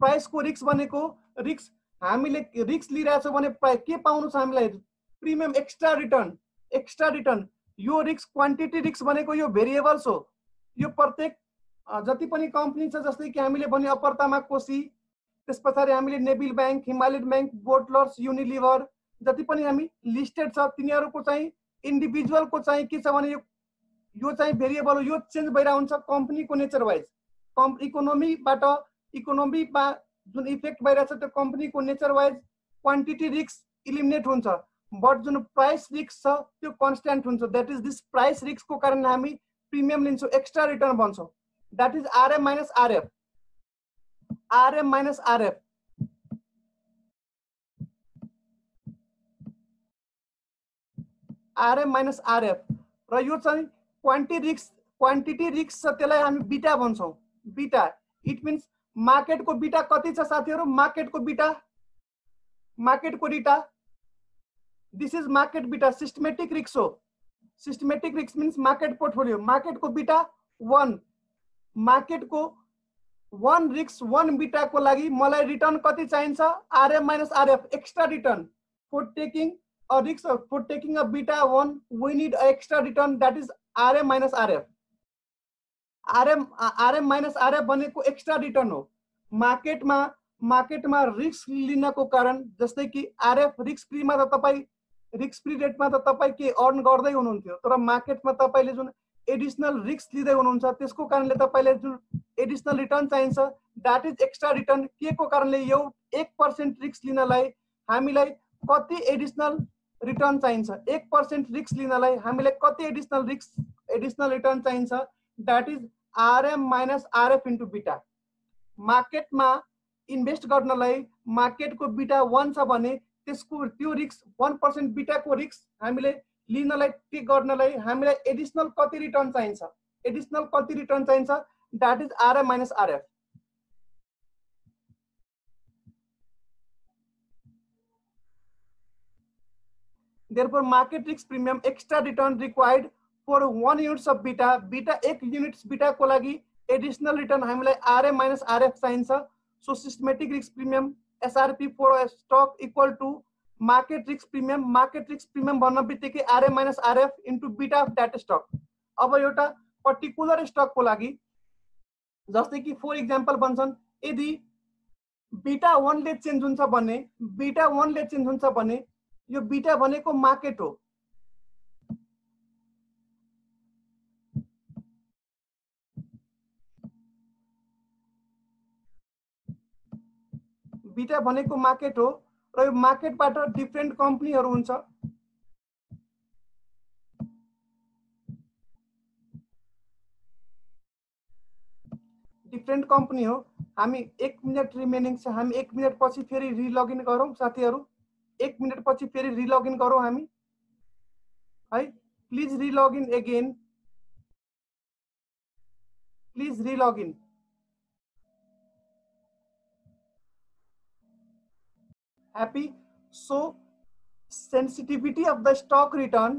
प्राइसको रिस्क भनेको रिस्क हामीले रिस्क लिइरहेछौँ भने के पाउनु छ हामीलाई, premium extra return, extra return. यो रिस्क क्वान्टिटी रिस्क भनेको यो भेरिएबल्स हो, यो प्रत्येक जति पनि कम्पनी छ जस्तै कि हामीले भन्यो अप्पर तामाकोसी, त्यस पछाडि हामीले Neville bank, Himalayan bank, बोटलर्स, Unilever जति पनि हामी लिस्टेड छ तिनीहरूको चाहिँ इन्डिभिजुअलको चाहिँ के छ भने यो चाहिँ भेरिएबल हो, यो चेन्ज भइरहेको हुन्छ कम्पनीको नेचर वाइज। इकोनोमीमा जुन इफेक्ट भइरहेछ त्यो कम्पनीको nature wise quantity risk eliminate हुन्छ, बट जुन प्राइस रिस्क छ त्यो कन्स्ट्यान्ट हुन्छ। द्याट इज दिस प्राइस रिस्कको कारण हामी प्रिमियम लिन्छौँ, एक्स्ट्रा रिटर्न भन्छौँ, that is RM minus RF, RM minus RF. RM minus RF र यो चाहिँ क्वान्टिटी रिस्क छ, त्यसलाई हामी बीटा भन्छौँ, बीटा। इट मिन्स मार्केटको बीटा कति छ साथीहरू, मार्केटको बीटा, मार्केटको beta, this is market beta, systematic risk हो। Systematic risk means market portfolio, मार्केटको बीटा 1, मार्केटको 1 रिस्क 1 बीटाको लागि मलाई रिटर्न कति चाहिन्छ, RM minus RF, extra return for taking a risk, for taking a beta 1 we need a extra return, that is RM minus RF. RM minus RF भनेको extra return हो। मार्केटमा risk लिनको कारण जस्तै कि आरएफ रिस्क फ्रीमा त तपाई रिस्क फ्री रेटमा त तपाई के अर्न गर्दै हुनुहुन्थ्यो, तर मार्केटमा तपाईले जुन एडिशनल रिस्क लिँदै हुनुहुन्छ त्यसको कारणले तपाईले जुन एडिशनल रिटर्न चाहिन्छ द्याट इज एक्स्ट्रा रिटर्न। के को कारणले यो 1% रिस्क लिनलाई हामीलाई कति एडिशनल रिटर्न चाहिन्छ, 1% रिस्क लिनलाई हामीलाई कति एडिशनल रिटर्न चाहिन्छ, that is RM minus RF into beta. मार्केटमा इन्भेस्ट गर्नलाई मार्केटको बीटा 1 छ भने त्यसको त्यो रिस्क 1% बीटाको रिस्क हामीले लिनलाई टेक गर्नलाई हामीलाई एडिशनल कति रिटर्न चाहिन्छ, एडिशनल कति रिटर्न चाहिन्छ, that is RM minus RF. Therefore, market risk premium extra return required for 1 units of beta. Beta 1 units beta को लागि additional return हामीलाई RM minus RF चाहिन्छ। So systematic risk premium SRP for a stock equal to market risk premium. Market risk premium भन्न बित्तिकै RM minus RF into beta of that stock. अब एउटा particular stock को लागि जस्तै कि for example भन्छन् यदि beta 1 ले चेन्ज हुन्छ भने, beta 1 ले चेन्ज हुन्छ भने यो बीटा भनेको मार्केट हो। बीटा भनेको मार्केट हो र यो मार्केटबाट डिफरेन्ट कम्पनीहरु हुन्छ। डिफरेन्ट कम्पनी हो। हामी 1 मिनेट रिमेनिङ छ, हामी 1 मिनेट पछि फेरि रिलगिन गरौँ साथीहरु। 1 मिनट पछि फेरि रिलगिन गरौँ हामी है please relogin again please relogin happy so sensitivity of the stock return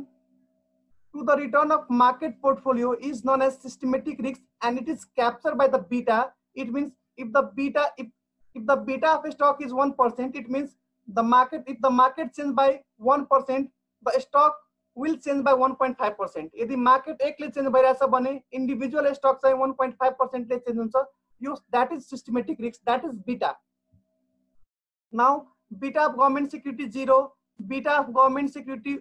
to the return of market portfolio is known as systematic risk and it is captured by the beta. It means if the beta of a stock is 1%, it means if the market change by 1%, the stock will change by 1.5%. यदि market 1 ले change भइरहेछ भने individual stock चाहिँ 1.5% ले change हुन्छ यो that is systematic risk that is beta. Now beta of government security 0, beta of government security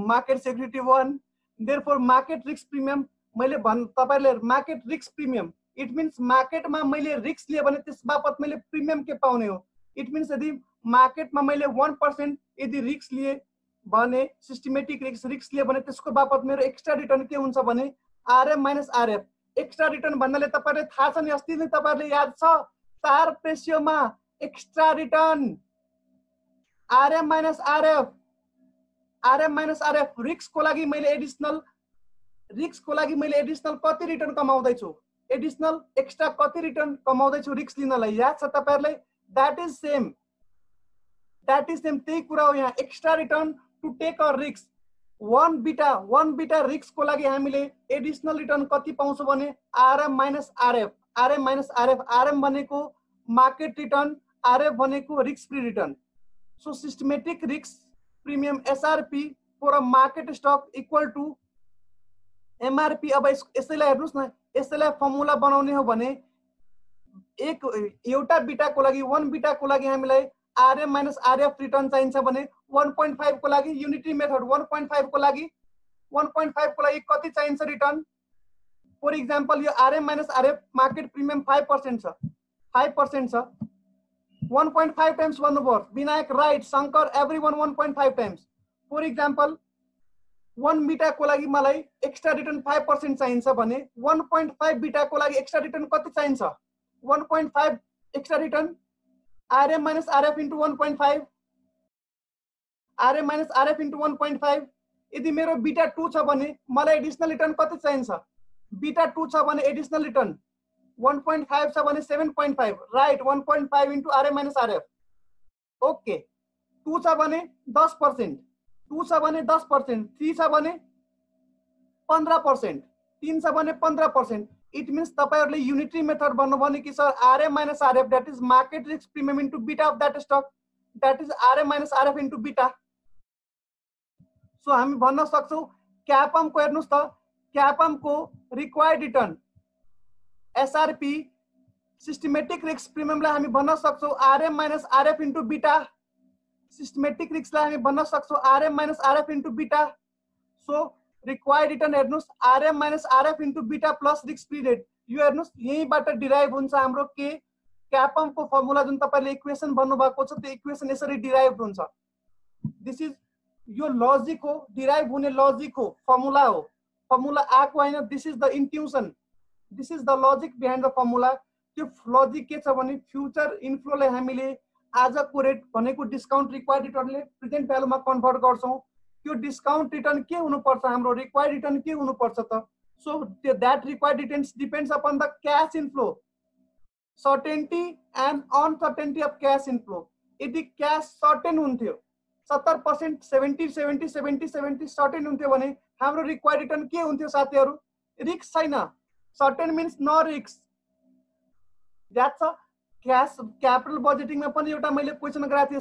market security 1. Therefore market risk premium मैले तपाईहरुले market risk premium it means मार्केटमा मैले रिस्क लिए भने त्यस बापत मैले प्रिमियम के पाउने हो. इट मीन्स यदि मार्केटमा मैले 1% यदि रिस्क लिए भने सिस्टमेटिक रिस्क लिए भने त्यसको बापत मेरो एक्स्ट्रा रिटर्न के हुन्छ भने RM minus RF. Extra return भन्नाले तपाईहरुले थाहा छ नि अस्ति नै तपाईहरुले याद छ स्टार प्रेसियोमा extra return RM minus RF risk को लागि मैले एडिशनल कति रिटर्न कमाउँदै छु एडिशनल एक्स्ट्रा कति रिटर्न कमाउँदै छु रिस्क लिनलाई याद छ तपाईहरुलाई दैट इज सेम त्यही कुरा हो यहाँ extra return to take a risk one beta risk को लागि हामीले एडिशनल रिटर्न कति पाउँछौ भने आरएम माइनस आरएफ आरएम भनेको मार्केट रिटर्न आरएफ भनेको risk free return. So systematic risk premium SRP for a market stock equal to MRP. अब यसैलाई हेर्नुस् न यसैलाई फर्मुला बनाउने हो भने एउटा बीटाको लागि 1 बीटाको लागि हामीलाई आरएम माइनस आरएफ रिटर्न चाहिन्छ भने 1.5 को लागि युनिटी मेथड 1.5 को लागि कति चाहिन्छ रिटर्न. फर एक्जाम्पल यो RM minus RF market premium 5% छ 1.5 टाइम्स भन्नुभयो Vinayak right Shankar everyone 1.5 times. For example 1 beta को लागि मलाई एक्स्ट्रा रिटर्न 5% चाहिन्छ भने 1.5 बीटा को लागि एक्स्ट्रा रिटर्न कति चाहिन्छ 1.5 extra return RM minus RF into 1.5 RM minus RF into 1.5. यदि मेरो बीटा 2 छ भने मलाई एडिशनल रिटर्न कति चाहिन्छ बीटा 2 छ भने एडिशनल रिटर्न 1.5 छ भने 7.5 right 1.5 into RM minus RF. Okay 2 छ भने 10% 2 छ भने 10% 3 छ भने 15% 3 छ भने 15%. इट मीन्स तपाईहरुले युनिटरी मेथड भन्नु भने कि sir RM minus RF that is market risk premium into beta of that stock that is RM minus RF into beta. So हामी भन्न सक्छौ क्यापम को हेर्नुस् त क्यापम को required return SRP systematic risk प्रिमियमलाई हामी भन्न सक्छौ RM minus RF into beta. Systematic रिस्कलाई हामी भन्न सक्छौ RM minus RF into beta. So required return हेर्नुस् RM minus RF into beta plus risk free rate. यो हेर्नुस् यहीबाट डिराइभ हुन्छ हाम्रो के क्यापम को फर्मुला जुन तपाईले इक्वेसन भन्नु भएको छ त्यो इक्वेसन यसरी डिराइभ हुन्छ. दिस इज यो लजिक हो डिराइभ हुने लजिक हो फर्मुला आको हैन this is the intuition this is the logic behind the formula. त्यो लजिक के छ भने फ्युचर इन्फ्लोलाई हामीले आजको रेट भनेको डिस्काउन्ट रिक्वायर्ड रिटर्नले प्रेजेन्ट भ्यालुमा कन्भर्ट गर्छौं. त्यो डिस्काउन्ट रिटर्न के हुनुपर्छ हाम्रो रिक्वायर्ड रिटर्न के हुनुपर्छ त. So that required returns depends upon the cash inflow certainty and uncertainty of cash inflow. यदि कैश सर्टेन हुन्थ्यो 70% 70 सर्टेन हुन्थ्यो भने हाम्रो रिक्वायर्ड रिटर्न के हुन्थ्यो साथीहरु रिस्क छैन. Certain means no risk. That's a cash capital बजेटिङमा पनि एउटा मैले क्वेशन गराएको थिए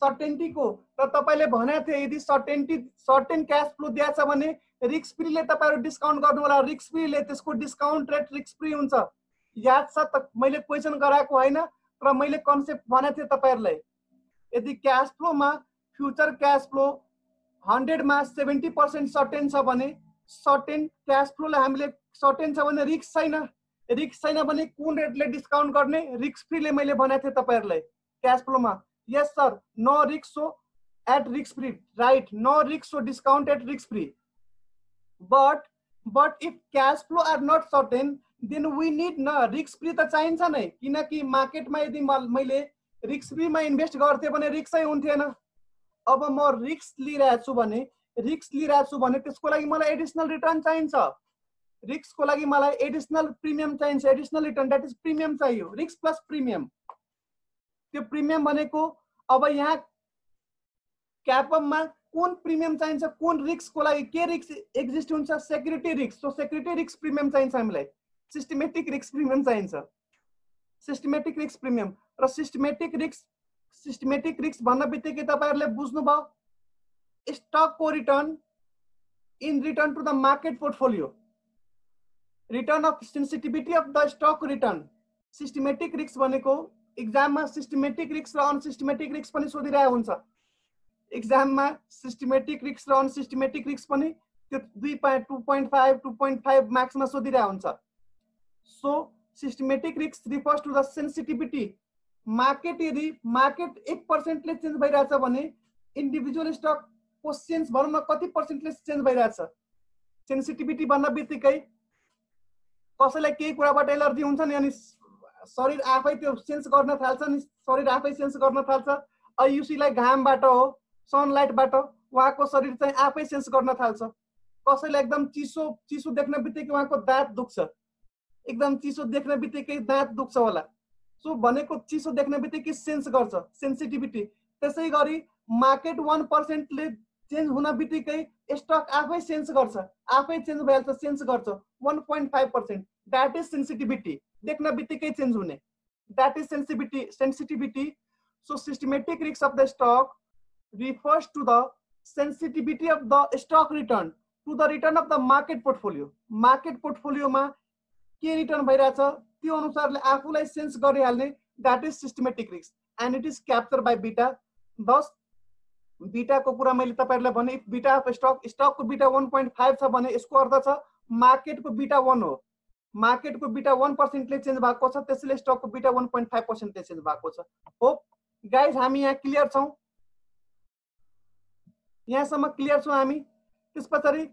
सर्टेनिटी को र तपाईले भनेको थियो यदि सर्टेन क्याश फ्लो दिएछ भने रिस्क फ्रीले तपाईहरु डिस्काउन्ट गर्नु होला रिस्क फ्रीले त्यसको डिस्काउन्ट रेट रिस्क फ्री हुन्छ. याद छ त मैले क्वेशन गराएको हैन र मैले कन्सेप्ट भनेको थिए तपाईहरुलाई यदि क्याश फ्लोमा फ्युचर क्याश फ्लो 100 मा 70% सर्टेन छ भने सर्टेन क्याश फ्लोलाई हामीले सर्टेन छ भने रिस्क छैन भने कुन रेटले डिस्काउन्ट गर्ने रिस्क फ्रीले मैले भनेको थिए तपाईहरुलाई cash फ्लोमा. Yes sir, no risk so at risk free, right? No risk so discount at risk free. But if cash flow are not certain, then we need no risk free त चाहिन्छ नै किनकि मार्केटमा यदि मैले रिस्क फ्रीमा invest गर्थे भने रिस्कै हुन्थेन। अब म रिस्क लिइरहेको छु भने त्यसको लागि मलाई एडिसनल रिटर्न चाहिन्छ। रिस्कको लागि मलाई एडिसनल प्रिमियम चाहिन्छ, additional return, that is premium चाहियो, रिस्क प्लस प्रिमियम। त्यो प्रिमियम भनेको अब यहाँ क्यापमा कुन प्रिमियम चाहिन्छ, कुन रिस्कको लागि के रिस्क एक्जिस्ट हुन्छ, security risk. So security risk premium चाहिन्छ हामीलाई, सिस्टमेटिक रिस्क प्रिमियम चाहिन्छ, सिस्टमेटिक रिस्क प्रिमियम। र सिस्टमेटिक रिस्क भन्न बित्तिकै तपाईहरुले बुझ्नुभयो, स्टकको return in return to the market portfolio, return of sensitivity of the stock return. Systematic risk भनेको एक्जाममा सिस्टमेटिक रिस्क र अनसिस्टमेटिक रिस्क पनि सोधिरहेको हुन्छ। एक्जाममा सिस्टमेटिक रिस्क र अनसिस्टमेटिक रिस्क पनि त्यो 2.5 2.5 मार्क्समा सोधिरहेको हुन्छ। So systematic risk refers to the sensitivity. Market यदि मार्केट 1% ले चेन्ज भइरहेछ भने इन्डिभिजुअल स्टकको चेन्ज भनौँ न कति पर्सेन्टले चेन्ज भइरहेछ। सेन्सिटिभिटी भन्न बित्तिकै कसैलाई केही कुराबाट एलर्जी हुन्छ नि, अनि शरीर आफै त्यो सेन्स गर्न थाल्छ नि, शरीर आफै सेन्स गर्न थाल्छ। आयुसीलाई घामबाट हो, सनलाइटबाट उहाँको शरीर चाहिँ आफै सेन्स गर्न थाल्छ। कसैलाई एकदम चिसो देख्न बित्तिकै उहाँको दाँत दुख्छ, एकदम चिसो देख्न बित्तिकै दाँत दुख्छ होला। सो भनेको चिसो देख्न बित्तिकै सेन्स गर्छ, सेन्सिटिभिटी। त्यसै गरी मार्केट 1% ले चेन्ज हुन बित्तिकै स्टक आफै सेन्स गर्छ, आफै चेन्ज भइहाल्छ, सेन्स गर्छ 1.5%, द्याट इज सेन्सिटिभिटी। देख्न बित्तिकै चेन्ज हुने, that is sensitivity. So systematic risk of the stock refers to the sensitivity of the stock return to the return of the market portfolio. Market पोर्टफोलियोमा के return भइरहेछ त्यो अनुसारले आफूलाई सेन्स गरिहाल्ने, that is systematic risk and it is capture by beta. Thus बीटाको कुरा मैले तपाईहरुलाई भने, बीटा अफ स्टकको बीटा 1.5 छ भने यसको अर्थ छ मार्केटको बीटा 1 हो। मार्केटको बीटा 1% ले चेन्ज भएको छ, त्यसैले स्टकको बीटा 1.5% ले चेन्ज भएको छ। होप गाइज हामी यहाँ क्लियर छौं, यहाँसम्म क्लियर छौं हामी। त्यसपछि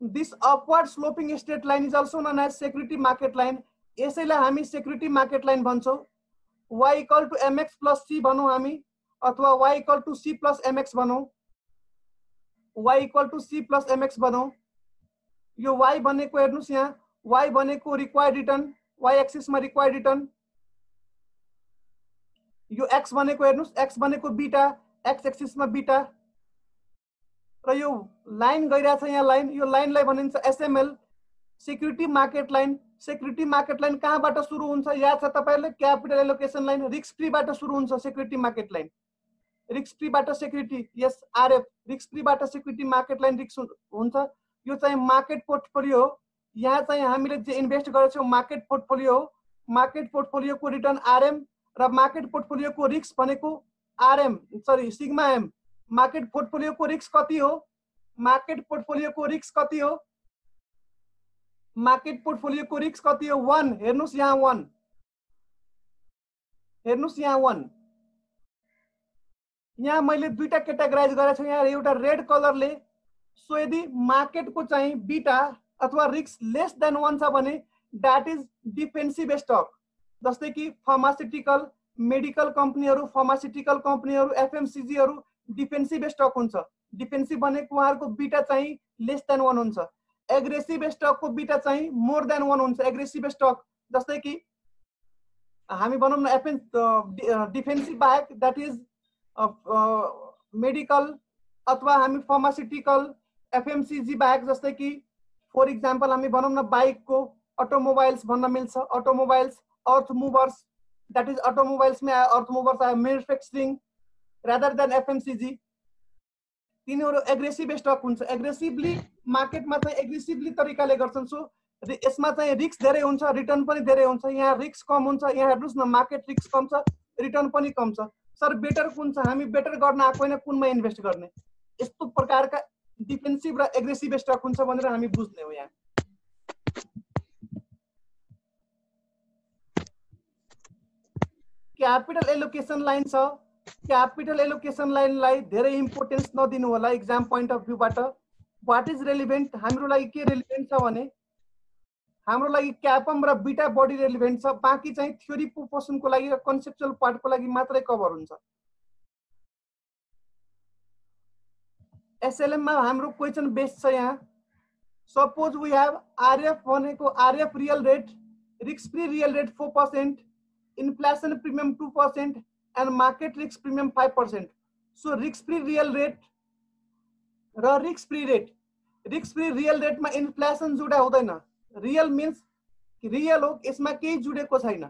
this upward sloping straight line is also known as security market line. यसैलाई हामी सेक्युरिटी मार्केट लाइन भन्छौं। y equal to mx plus c भनौं हामी, अथवा y equal to c plus mx भनौं, y equal to c plus mx भनौं। यो y भनेको हेर्नुस् यहाँ, y भनेको रिक्वायर्ड रिटर्न, y एक्सिस मा रिक्वायर्ड रिटर्न। यो x भनेको हेर्नुस्, x भनेको बीटा, x एक्सिस मा बीटा। र यो लाइन गइरहेछ यहाँ लाइन, यो लाइनलाई भनिन्छ SML, security market line. Security market line कहाँबाट सुरु हुन्छ याद छ तपाईहरुले? क्यापिटल एलोकेसन लाइन, रिस्क फ्रीबाट सुरु हुन्छ सेक्युरिटी मार्केट लाइन। रिस्क फ्रीबाट सेक्युरिटी, यस आरएफ, रिस्क फ्रीबाट सेक्युरिटी मार्केट लाइन रिस्क हुन्छ। यो चाहिँ मार्केट पोर्टफोलियो हो। यहाँ चाहिँ हामीले जे इन्भेस्ट गरेछौं मार्केट पोर्टफोलियो हो। मार्केट पोर्टफोलियोको रिटर्न आरएम र मार्केट पोर्टफोलियोको रिस्क भनेको RM, sorry sigma M. Market पोर्टफोलियोको रिस्क कति हो? मार्केट पोर्टफोलियोको रिस्क कति हो? मार्केट पोर्टफोलियोको रिस्क कति हो? 1। हेर्नुस् यहाँ 1, हेर्नुस् यहाँ 1। यहाँ मैले दुईटा क्याटेगराइज गरेछु यहाँ एउटा रेड कलरले। सो यदि मार्केटको चाहिँ बीटा अथवा रिस्क लेस देन 1 छ भने दैट इज डिफेन्सिभ स्टक। जस्तै कि फार्मास्युटिकल, मेडिकल कम्पनीहरु, फार्मास्युटिकल कम्पनीहरु, एफएमसीजीहरु डिफेन्सिभ स्टक हुन्छ। डिफेन्सिभ भनेको उहाँहरुको बीटा चाहिँ लेस देन 1 हुन्छ। एग्रेसिभ स्टकको बीटा चाहिँ मोर देन 1 हुन्छ। एग्रेसिभ स्टक जस्तै कि हामी भनौं न डिफेन्सिभ बाहेक दैट इज मेडिकल अथवा हामी फार्मास्युटिकल, एफएमसीजी बाहेक जस्तै कि फर एक्जाम्पल हामी भनौं न बाइकको अटोमोबाइल्स भन्न मिल्छ। Automobiles, earth movers, that is automobiles में अर्थ मूवर्स आयो, मैन्युफैक्चरिंग rather than FMCG। तिनीहरु एग्रेसिभ स्टक हुन्छ। एग्रेसिभली मार्केटमा चाहिँ एग्रेसिभली तरिकाले गर्छन्। सो यसमा चाहिँ रिस्क धेरै हुन्छ, रिटर्न पनि धेरै हुन्छ। यहाँ रिस्क कम हुन्छ, यहाँ हेर्नुस् न मार्केट रिस्क कम छ, रिटर्न पनि कम छ। सर बेटर कुन छ? हामी बेटर गर्न आएको हैन, कुनमा इन्भेस्ट गर्ने? यस्तो प्रकारका डिफेन्सिभ र एग्रेसिभ स्टक हुन्छ भनेर हामी बुझ्ने हो। यहाँ क्यापिटल एलोकेसन लाइन छ। क्यापिटल एलोकेसन लाइनलाई धेरै इम्पोर्टेन्स नदिनु होला एक्जाम पोइन्ट अफ भ्यूबाट। What is relevant? हाम्रो लागि के रेलिभेन्ट छ भने हाम्रो लागि क्यापम र बीटा बडी रेलिभेन्ट छ, बाँकी चाहिँ थ्योरी पोर्सनको लागि र कन्सेप्चुअल पार्टको लागि मात्रै कभर हुन्छ। एसएलएम मा हाम्रो क्वेशन बेस्ड छ यहाँ। सपोज वी हैव आरएफ भनेको RF real rate, risk free real rate 4%, inflation premium 2% and market risk premium 5%। So risk free real rate र risk free rate, risk free real रेटमा inflation जुडा हुँदैन। Real means real हो, यसमा केही जुडेको छैन।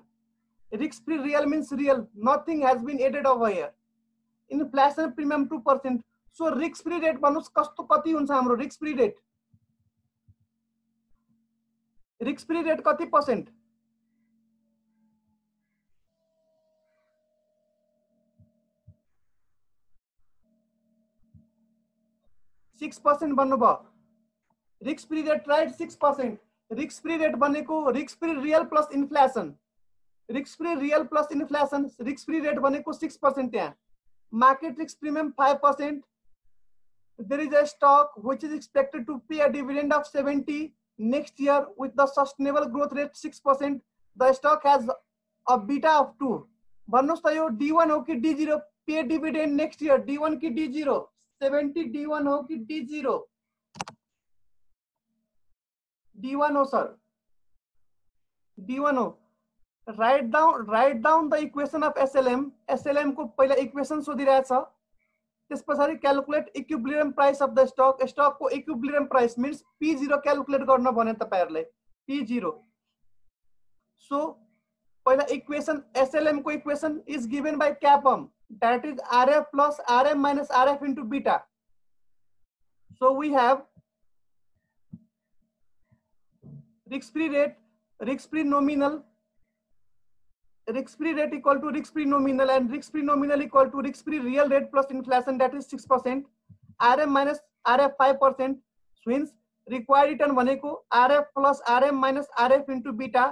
Risk free real means real, nothing has been added over here. Inflation premium 2%। So risk free rate भन्नुस् कस्तो कति हुन्छ हाम्रो risk free rate? Risk free rate कति पर्सेन्ट? 6% भन्नुभयो। Risk free rate right 6%। Risk free rate भनेको risk free real plus inflation, risk free real plus inflation, risk free rate भनेको 6% त्यहाँ। Market risk premium 5%। There is a stock which is expected to pay a dividend of 70 next year with the sustainable growth rate 6%. The stock has a beta of 2. भन्नुस् त यो D1 हो कि D0? Pay dividend next year D1 कि D0? 70 D1 हो कि D0? D1 हो sir, D1 हो। Right down the equation of SLM. SLM को पहिला इक्वेसन सोधिरहेछ, त्यसपछि calculate equilibrium price of the stock. Stock को equilibrium price means P0 calculate गर्न भने तपाईहरुले P0। सो पहिला इक्वेसन एसएलएम को equation is given by CAPM, that is RF plus RM minus RF into beta. So we have risk-free rate, risk-free nominal, risk-free rate equal to risk-free nominal, and risk-free nominal equal to risk-free real rate plus inflation, that is 6%. RM minus RF 5%. Means required return भनेको RF plus RM minus RF into beta.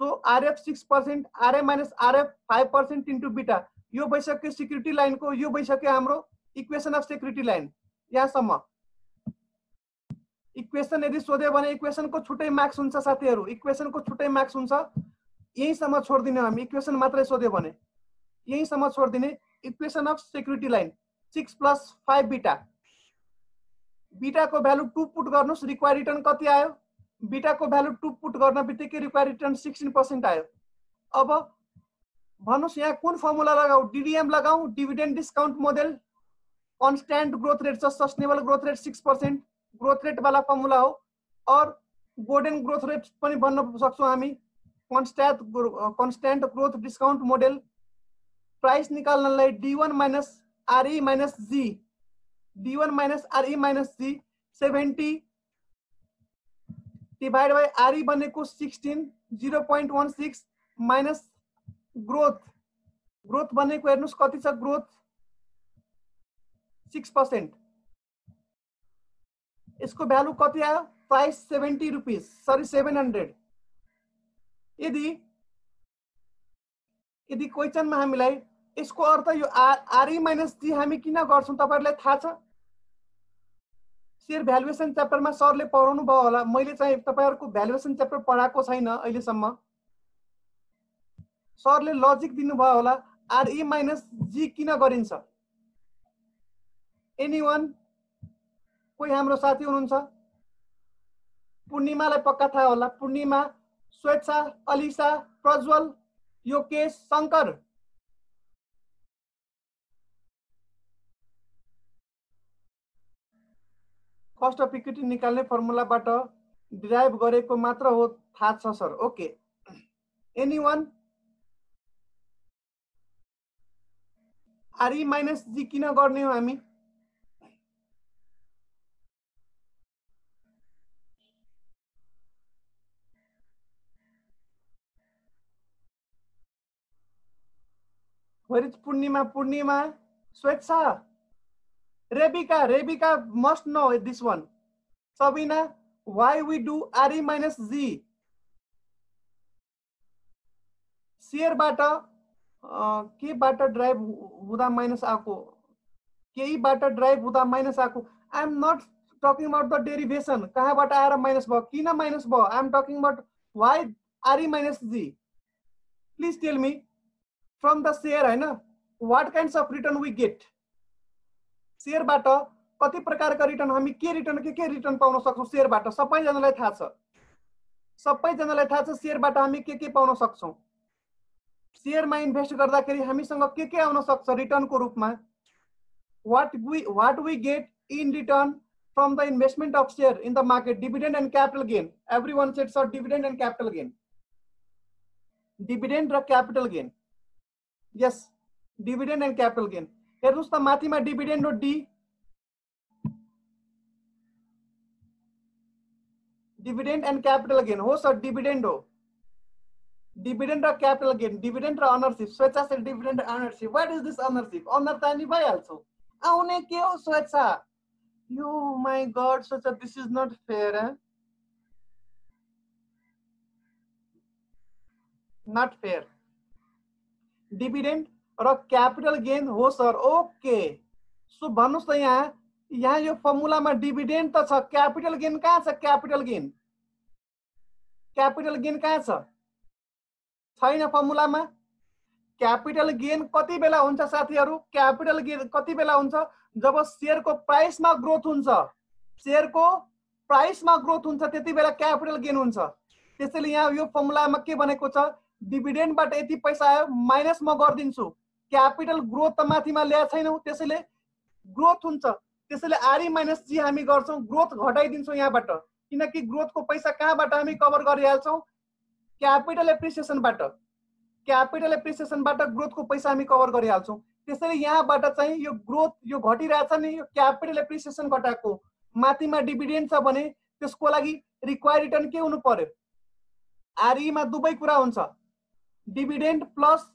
So RF 6%, RM minus RF 5% into beta. यो भइसक्यो security line को, यो भइसक्यो हाम्रो equation of security line. यहाँसम्म equation यदि सोध्यो भने इक्वेसन को छुट्टै मार्क्स हुन्छ साथीहरु, इक्वेसन को छुट्टै मार्क्स हुन्छ। यहीसम्म छोड्दिने हामी, इक्वेसन मात्रै सोध्यो भने यहीसम्म छोड्दिने। Equation of security line 6 + 5 beta. Beta को भ्यालु 2 पुट गर्नुस्, रिक्वायर्ड रिटर्न कति आयो? बीटा को भ्यालु 2 पुट गर्न बित्तिकै रिक्वायर्ड रिटर्न 16% आयो। अब भन्नुस् यहाँ कुन फर्मुला लगाऊ? डीडीएम लगाऊ, dividend discount model, constant growth rate छ, sustainable growth rate 6% growth rate वाला फर्मुला हो। और गोल्डन ग्रोथ रेट पनि भन्न सक्छौं हामी, constant growth discount model. Price निकाल्नलाई D1 minus RE minus G, D1 minus RE minus G 70 divided by RE भनेको 16, 0.16 minus ग्रोथ, ग्रोथ भनेको हेर्नुस् कति छ ग्रोथ? 6%। यसको भ्यालु कति आयो? Price 70 rupees, sorry 700। यदि क्वेशनमा हामीलाई यसको अर्थ यो RE minus G हामी किन गर्छौं तपाईहरुलाई थाहा छ? शेयर भ्यालुएसन च्याप्टरमा सरले पढाउनु भयो होला, मैले चाहिँ तपाईहरुको भ्यालुएसन च्याप्टर पढाएको छैन अहिलेसम्म। सरले लजिक दिनुभयो होला RE minus G किन गरिन्छ? एनीवन? कोही हाम्रो साथी हुनुहुन्छ? पूर्णिमालाई पक्का थाहा होला। Purnima, Swechchha, Alisa, Prajwal, Yokesh, Shankar. Cost of equity निकाल्ने फर्मुलाबाट डिराइभ गरेको मात्र हो, थाहा छ sir. Okay, anyone? RE minus G किन गर्ने हो हामी? Where is Purnima? Purnima, Swetsa, Rebecca must know this one. Sabina, why we do RE minus G? Share बाटा के बाटा ड्राइभ हुँदा माइनस आको, केही बाटा ड्राइभ हुँदा माइनस आको। I am not talking about the derivation. कहाँबाट आएर माइनस भयो, किन माइनस भयो? I am talking about why RE minus G. Please tell me from the share हैन, what kinds of return we get? शेयरबाट कति प्रकारका रिटर्न, हामी के रिटर्न पाउन सक्छौं शेयरबाट? सबैजनालाई थाहा छ, शेयरबाट हामी के पाउन सक्छौं? शेयरमा इन्भेस्ट गर्दाखेरि हामीसँग के आउन सक्छ रिटर्नको रूपमा? what we get in return from the investment of share in the market, dividend and capital gain. Everyone said so, dividend and capital gain. Dividend र capital gain. Yes, dividend and capital gain. हेर्नुस् त माथिमा dividend हो D, dividend and capital gain हो sir, dividend हो, dividend र capital gain, dividend र ownership, Swechchha से dividend ownership. What is this ownership? Owner त हामी भइहाल्छौ, आउने के हो स्वेच्छा? यो my god Swechchha, this is not fair. Not fair. Dividend र क्यापिटल गेन हो सर. ओके, सो भन्नुस् त यहाँ यो फर्मुलामा डिभिडेन्ड त छ, क्यापिटल गेन कहाँ छ? क्यापिटल गेन कहाँ छ? छैन फर्मुलामा. क्यापिटल गेन कति बेला हुन्छ साथीहरु? क्यापिटल गेन कति बेला हुन्छ? जब शेयरको प्राइसमा ग्रोथ हुन्छ, त्यति बेला क्यापिटल गेन हुन्छ. त्यसैले यहाँ यो फर्मुलामा के भनेको छ? डिभिडेन्डबाट यति पैसा आयो माइनस म गर्दिन्छु, क्यापिटल ग्रोथ त माथिमा ल्याए छैनौ, त्यसैले ग्रोथ हुन्छ. त्यसैले आरई माइनस जी हामी गर्छौं, ग्रोथ घटाइदिन्छौं यहाँबाट, किनकि ग्रोथको पैसा कहाँबाट हामी कभर गरिहाल्छौं? क्यापिटल एप्रिसिएसनबाट. ग्रोथको पैसा हामी कभर गरिहाल्छौं. त्यसैले यहाँबाट चाहिँ यो ग्रोथ यो घटिरहेछ नि, यो क्यापिटल एप्रिसिएसन घटाएको, माथिमा डिभिडेन्ड छ भने त्यसको लागि रिक्वायर्ड रिटर्न के हुनु पर्यो? आरई मा दुवै कुरा हुन्छ, डिभिडेन्ड प्लस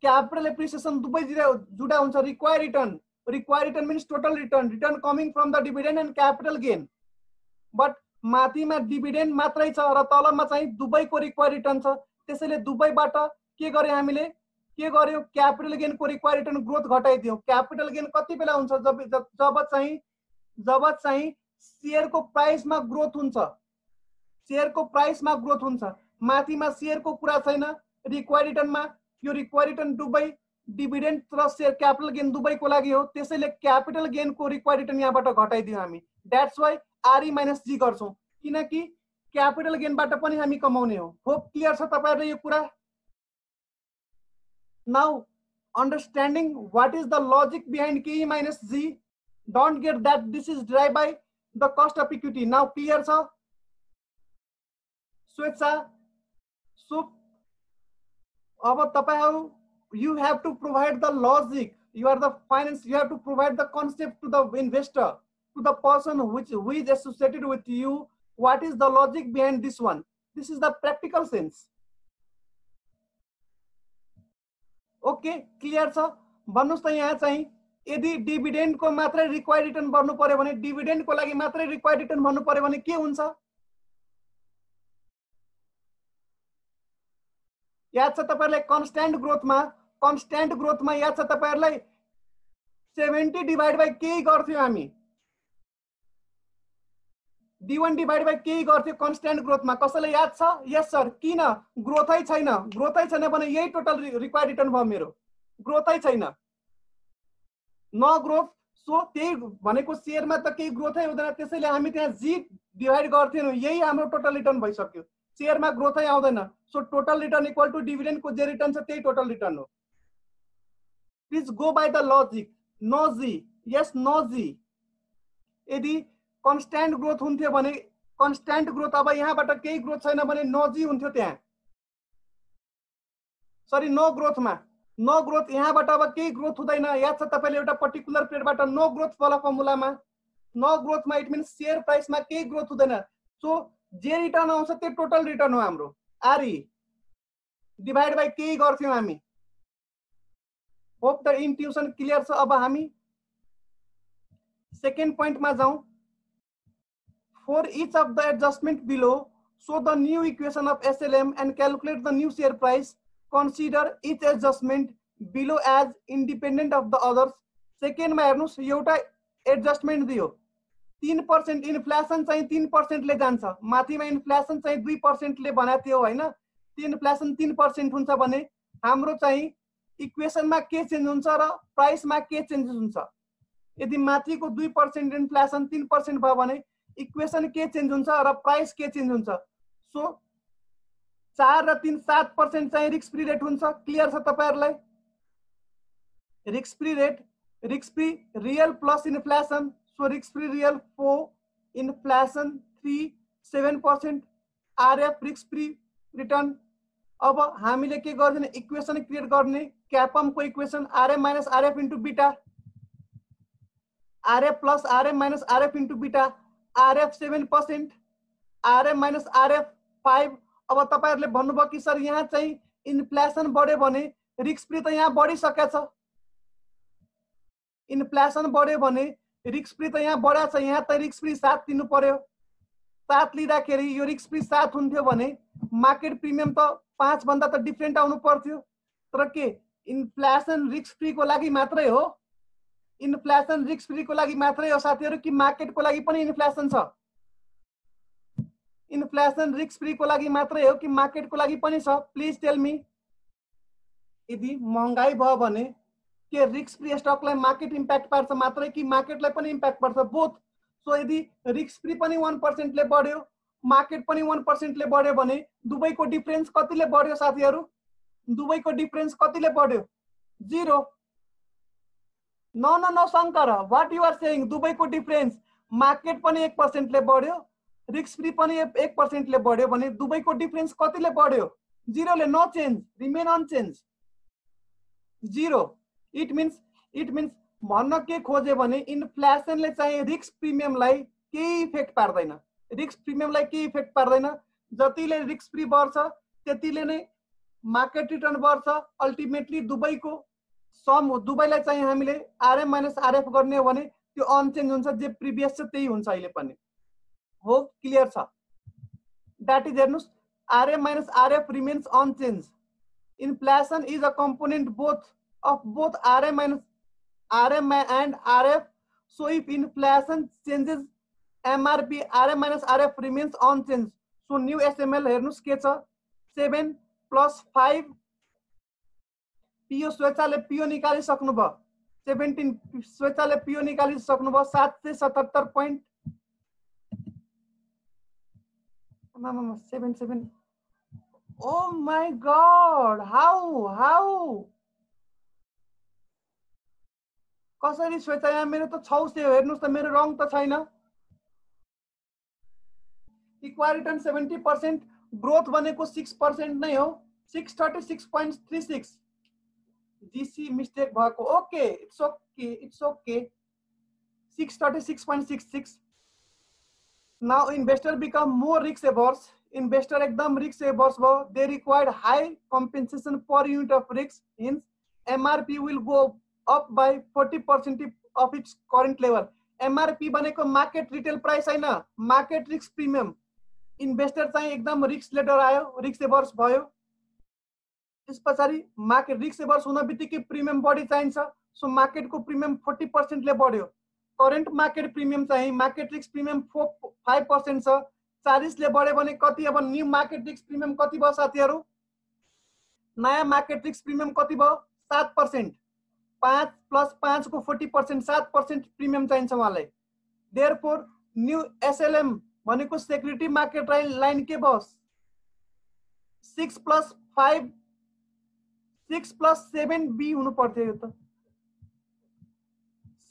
क्यापिटल एप्रिसिएसन दुवै जुडा हुन्छ. Required return means total return coming from the dividend and capital gain. But माथिमा डिभिडेन्ड मात्रै छ र तलमा चाहिँ दुवैको रिक्वायर्ड रिटर्न छ. त्यसैले दुवैबाट के गर्यो हामीले? क्यापिटल गेनको रिक्वायर्ड रिटर्न ग्रोथ घटाइदियौ. क्यापिटल गेन कति बेला हुन्छ? जब चाहिँ शेयरको प्राइसमा ग्रोथ हुन्छ. माथिमा शेयरको कुरा छैन, रिक्वायर्ड रिटर्नमा. यो रिक्वायर्ड रिटर्न दुवै डिभिडेन्ड र शेयर क्यापिटल गेन दुवैको लागि हो. त्यसैले क्यापिटल गेनको रिक्वायर्ड रिटर्न यहाँबाट घटाइदियौ हामी. द्याट्स वाइ आरई माइनस जी गर्छौं, किनकि क्यापिटल गेनबाट पनि हामी कमाउने हो. होप क्लियर छ तपाईहरुलाई यो कुरा? Now understanding what is the logic behind KE minus G, don't get that this is derived by the cost of equity. Now clear sir? Swetcha. So you have to provide the logic. You are the finance, you have to provide the concept to the investor, to the person who is associated with you. What is the logic behind this one? This is the practical sense. Okay clear छ? भन्नुस् त यहाँ चाहिँ यदि dividend को मात्रै required return भर्नु पर्यो भने, डिभिडेन्ड को लागि मात्रै रिक्वायर्ड रिटर्न भर्नु पर्यो भने के हुन्छ? याद छ तपाईहरुलाई कन्स्ट्यान्ट ग्रोथमा याद छ तपाईहरुलाई 70 डिवाइड बाइ के गर्थ्यौ हामी? D1 डिवाइड बाइ के गर्थ्यो कन्स्ट्यान्ट ग्रोथमा. कसैलाई याद छ? यस सर. किन? ग्रोथै छैन भने यही टोटल रिक्वायर्ड रिटर्न भयो मेरो. ग्रोथै छैन, न ग्रोथ. सो त्यही भनेको शेयरमा त केही ग्रोथै हुँदैन. त्यसैले हामी त्यहाँ जी डिवाइड गर्थ्यौं, यही हाम्रो टोटल रिटर्न भइसक्यो. शेयरमा ग्रोथै आउँदैन. So total return equal to dividend को जे रिटर्न छ त्यही टोटल रिटर्न हो. Please go by the logic. No G. Yes, no G. यदि कन्स्ट्यान्ट ग्रोथ हुन्थ्यो भने, कन्स्ट्यान्ट ग्रोथ अब यहाँबाट केही ग्रोथ छैन भने नो जी हुन्थ्यो त्यहाँ. सरी, नो ग्रोथमा. नो ग्रोथ यहाँबाट अब केही ग्रोथ हुँदैन. याद छ तपाईले एउटा पर्टिकुलर पिरियडबाट नो ग्रोथ वाला फर्मुलामा. नो ग्रोथमा इट मिन्स शेयर प्राइसमा केही ग्रोथ हुँदैन. सो जे रिटर्न आउँछ त्यो टोटल रिटर्न हो हाम्रो. आरई डिवाइड बाइ केही गर्थ्यौं हामी. होप द इन्ट्युसन क्लियर छ. अब हामी सेकेन्ड पोइन्टमा जाउँ. For each of the adjustment below, show the new equation of SLM and calculate the new share price. Consider each adjustment below as independent of the others. Second मा हेर्नुस्, एउटा adjustment दियो. 3% inflation चाहिँ 3% ले जान्छ, माथिमा inflation चाहिँ 2% ले भनेको थियो हैन, इन्फ्लेसन 3% हुन्छ भने हाम्रो चाहिँ इक्वेसनमा के चेन्ज हुन्छ र प्राइसमा के चेन्ज हुन्छ। यदि माथिको 2% इन्फ्लेसन 3% भयो भने इक्वेसन के चेन्ज हुन्छ र प्राइस के चेन्ज हुन्छ। सो 4 र 3 7% चाहिँ रिस्क फ्री रेट हुन्छ। क्लियर छ तपाईहरुलाई? Risk free rate, risk free real plus inflation, so risk free real 4, inflation 3, 7%, RF risk free return. अब हामीले के गर्ने, इक्वेसन क्रिएट गर्ने, क्यापम को equation RM minus RF into beta, RF plus RM minus RF into beta, RF 7%, RM minus RF 5। अब तपाईहरुले भन्नुभयो कि सर यहाँ चाहिँ इन्फ्लेसन बढ्यो भने रिस्क फ्री त यहाँ बढिसकेछ, इन्फ्लेसन बढ्यो भने रिस्क फ्री त यहाँ बढ्या छ, यहाँ त रिस्क फ्री 7 दिनु पर्यो। 7 लिँदाखेरि यो रिस्क फ्री 7 हुन्थ्यो भने मार्केट प्रिमियम त 5 भन्दा त डिफरेन्ट आउनु पर्थ्यो। तर के इन्फ्लेसन रिस्क फ्री को लागि मात्रै हो? इन्फ्लेसन रिस्क फ्री को लागि मात्रै हो साथीहरु कि मार्केट को लागि पनि इन्फ्लेसन छ? इन्फ्लेसन रिस्क फ्री को लागि मात्रै हो कि मार्केट को लागि पनि छ? Please tell me. यदि महंगाई भयो भने के रिस्क फ्री स्टकलाई मार्केट इम्प्याक्ट पार्छ मात्रै कि मार्केटलाई पनि इम्प्याक्ट पर्छ? बोथ। सो यदि रिस्क फ्री पनि 1% ले बढ्यो, मार्केट पनि 1% ले बढ्यो भने दुवैको डिफरेन्स कतिले बढ्यो साथीहरु? दुवैको डिफरेन्स कतिले बढ्यो? 0। No Shankar, what you are saying? दुवैको डिफरेन्स मार्केट पनि 1% ले बढ्यो, रिस्क फ्री पनि 1% ले बढ्यो भने दुवैको डिफरेन्स कतिले बढ्यो? 0 ले। No change, remain unchanged, 0। It means भन्न के खोजे भने इन्फ्लेसनले चाहिँ रिस्क प्रिमियमलाई केही इफेक्ट पार्दैन, रिस्क प्रिमियमलाई केही इफेक्ट पार्दैन। जतिले रिस्क फ्री बढ्छ त्यतिले नै मार्केट रिटर्न बढ्छ। अल्टिमेटली दुवैको सम हो, दुवैलाई चाहिँ हामीले आरएम माइनस आरएफ गर्ने हो भने त्यो अनचेन्ज हुन्छ, जे प्रिभियस छ त्यही हुन्छ अहिले पनि। हो क्लियर छ? दैट इज हेर्नुस्, RM minus RF remains unchanged. Inflation is a component both of both RM and RF. So if inflation changes MRP, RM minus RF remains unchanged. So new SML हेर्नुस् के छ, 7 + 5 PO स्वेच्छाले PO निकालिसक्नु भयो, 17 स्वेच्छाले PO निकालिसक्नु भयो, 777 point 77। Oh my god, how कसरी स्वेच्छा? यहाँ मेरो त 600 हो, हेर्नुस् त मेरो रङ त छैन। इक्वाल रिटर्न 70%, ग्रोथ भनेको 6% नै हो, 636.36। जीसी मिस्टेक भएको, okay it's okay 636.66। Now investor become more risk averse, investor एकदम रिस्क एवर्स भयो। They required high compensation per unit of risk, hence MRP will go up by 40% of its current level। MRP भनेको market retail price हैन, market risk premium. Investor चाहिँ एकदम risk letter आयो, risk averse भयो। त्यसपछि market risk averse हुन बित्तिकै premium बढी चाहिन्छ। सो मार्केटको प्रिमियम 40% ले बढ्यो। करेन्ट मार्केट प्रिमियम चाहिँ मार्केट रिस्क प्रिमियम 5% छ, 40 ले बढ्यो भने कति? अब न्यू मार्केट रिस्क प्रिमियम कति भयो साथीहरु? नयाँ मार्केट रिस्क प्रिमियम कति भयो? 7%। 5 + 5 को 40%, 7% प्रिमियम चाहिन्छ उहाँलाई। देयरफोर न्यू एसएलएम भनेको सेक्युरिटी मार्केट लाइन के भयो? 6 + 5 6 + 7B हुनु पर्थ्यो, यो त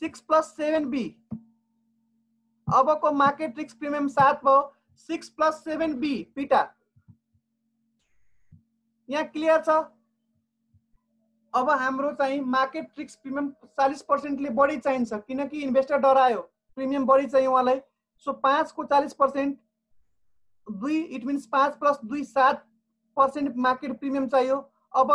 6 + 7B। अबको मार्केट रिस्क प्रिमियम 7 भयो, 6 + 7B बीटा। यहाँ क्लियर छ? अब हाम्रो चाहिँ मार्केट रिस्क प्रिमियम 40% ले बढी चाहिन्छ, किनकि इन्भेस्टर डरायो प्रिमियम बढी चाहियो उहाँलाई। सो 5 को 40%, 2 इट मीन्स 5 + 2 7% मार्केट प्रिमियम चाहियो। अब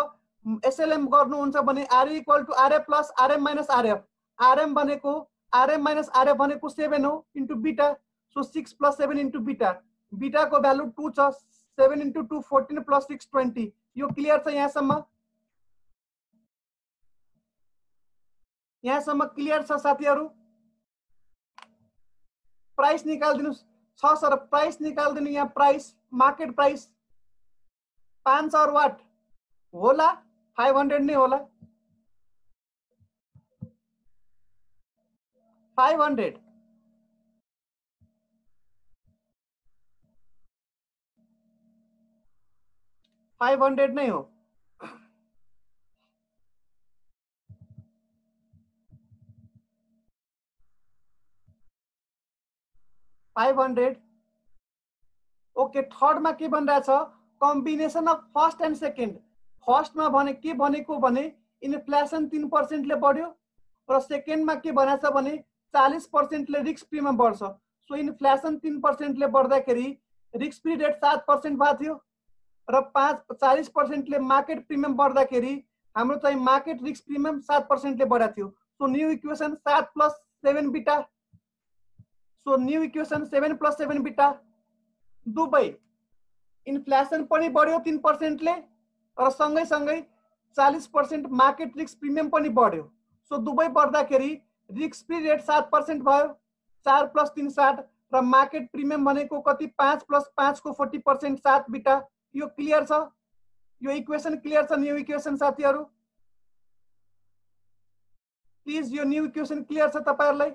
एसएलएम गर्नुहुन्छ भने RA equal to RA plus RM minus RF. RM भनेको आरएम माइनस आरएफ भनेको 7 हो into beta. So 6 + 7 into beta. Beta को भ्यालु 2 छ, 7 × 2 14 + 6 20। यो क्लियर छ? यहाँसम्म क्लियर छ साथीहरु? प्राइस निकाल्दिनुस् छ सर प्राइस निकाल्दिनु यहाँ प्राइस मार्केट प्राइस 500 वाट होला 500 नै होला 500 500 नै हो ओके थर्ड में के बनिरहेछ combination of first and second first में भने के भनेको भने इन्फ्लेसन 3% ले बढ्यो र सेकेंड में के भनेछ भने 40% ले रिस्क प्रिमियम बढ्छ सो इन्फ्लेसन 3% ले बढ्दाखेरि रिस्क फ्री रेट 7% भएको थियो र 40% ले मार्केट प्रिमियम बढ्दाखेरि हाम्रो चाहिँ मार्केट रिस्क प्रिमियम 7% ले बढेको थियो so new equation 7 + 7 beta so new equation 7 + 7 beta दुबै इन्फ्लेसन पनि बढ्यो 3% ले र सँगै सँगै 40% मार्केट रिस्क प्रिमियम पनि बढ्यो सो दुबै बढ्दाखेरि रिस्क फ्री रेट 7% भयो 4 + 3 7 र मार्केट प्रिमियम भनेको कति 5 + 5 को 40% 7 बीटा यो क्लियर छ यो इक्वेसन क्लियर छ न्यू इक्वेसन साथीहरु प्लिज यो न्यू इक्वेसन क्लियर छ तपाईहरुलाई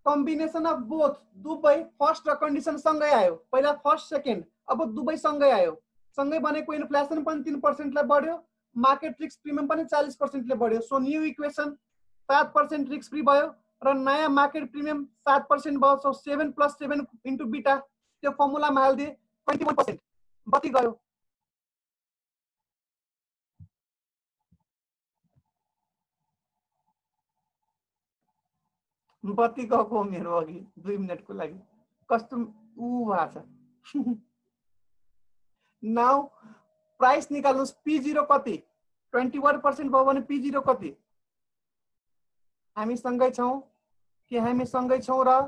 कम्बिनेसन अफ बोथ दुबै फर्स्ट र कन्डिसन सँगै आयो पहिला फर्स्ट सेकेन्ड अब दुबै सँगै आयो सँगै भनेको इन्फ्लेसन पनि 3% ले बढ्यो मार्केट रिस्क प्रिमियम पनि 40% ले बढ्यो so new equation 7% risk free भयो र नयाँ मार्केट प्रिमियम 7% भयो सो 7 + 7 इन्टु बीटा त्यो फर्मुलामा हाल्दिए 21% बत्ती गयो बत्ती गएको मेरो अघि 2 मिनेटको लागि कस्तो उ भएको छ नाउ प्राइस निकाल्नुस् P0 कति 21% भयो भने P0 कति हामी सँगै छौं के हामी सँगै छौं र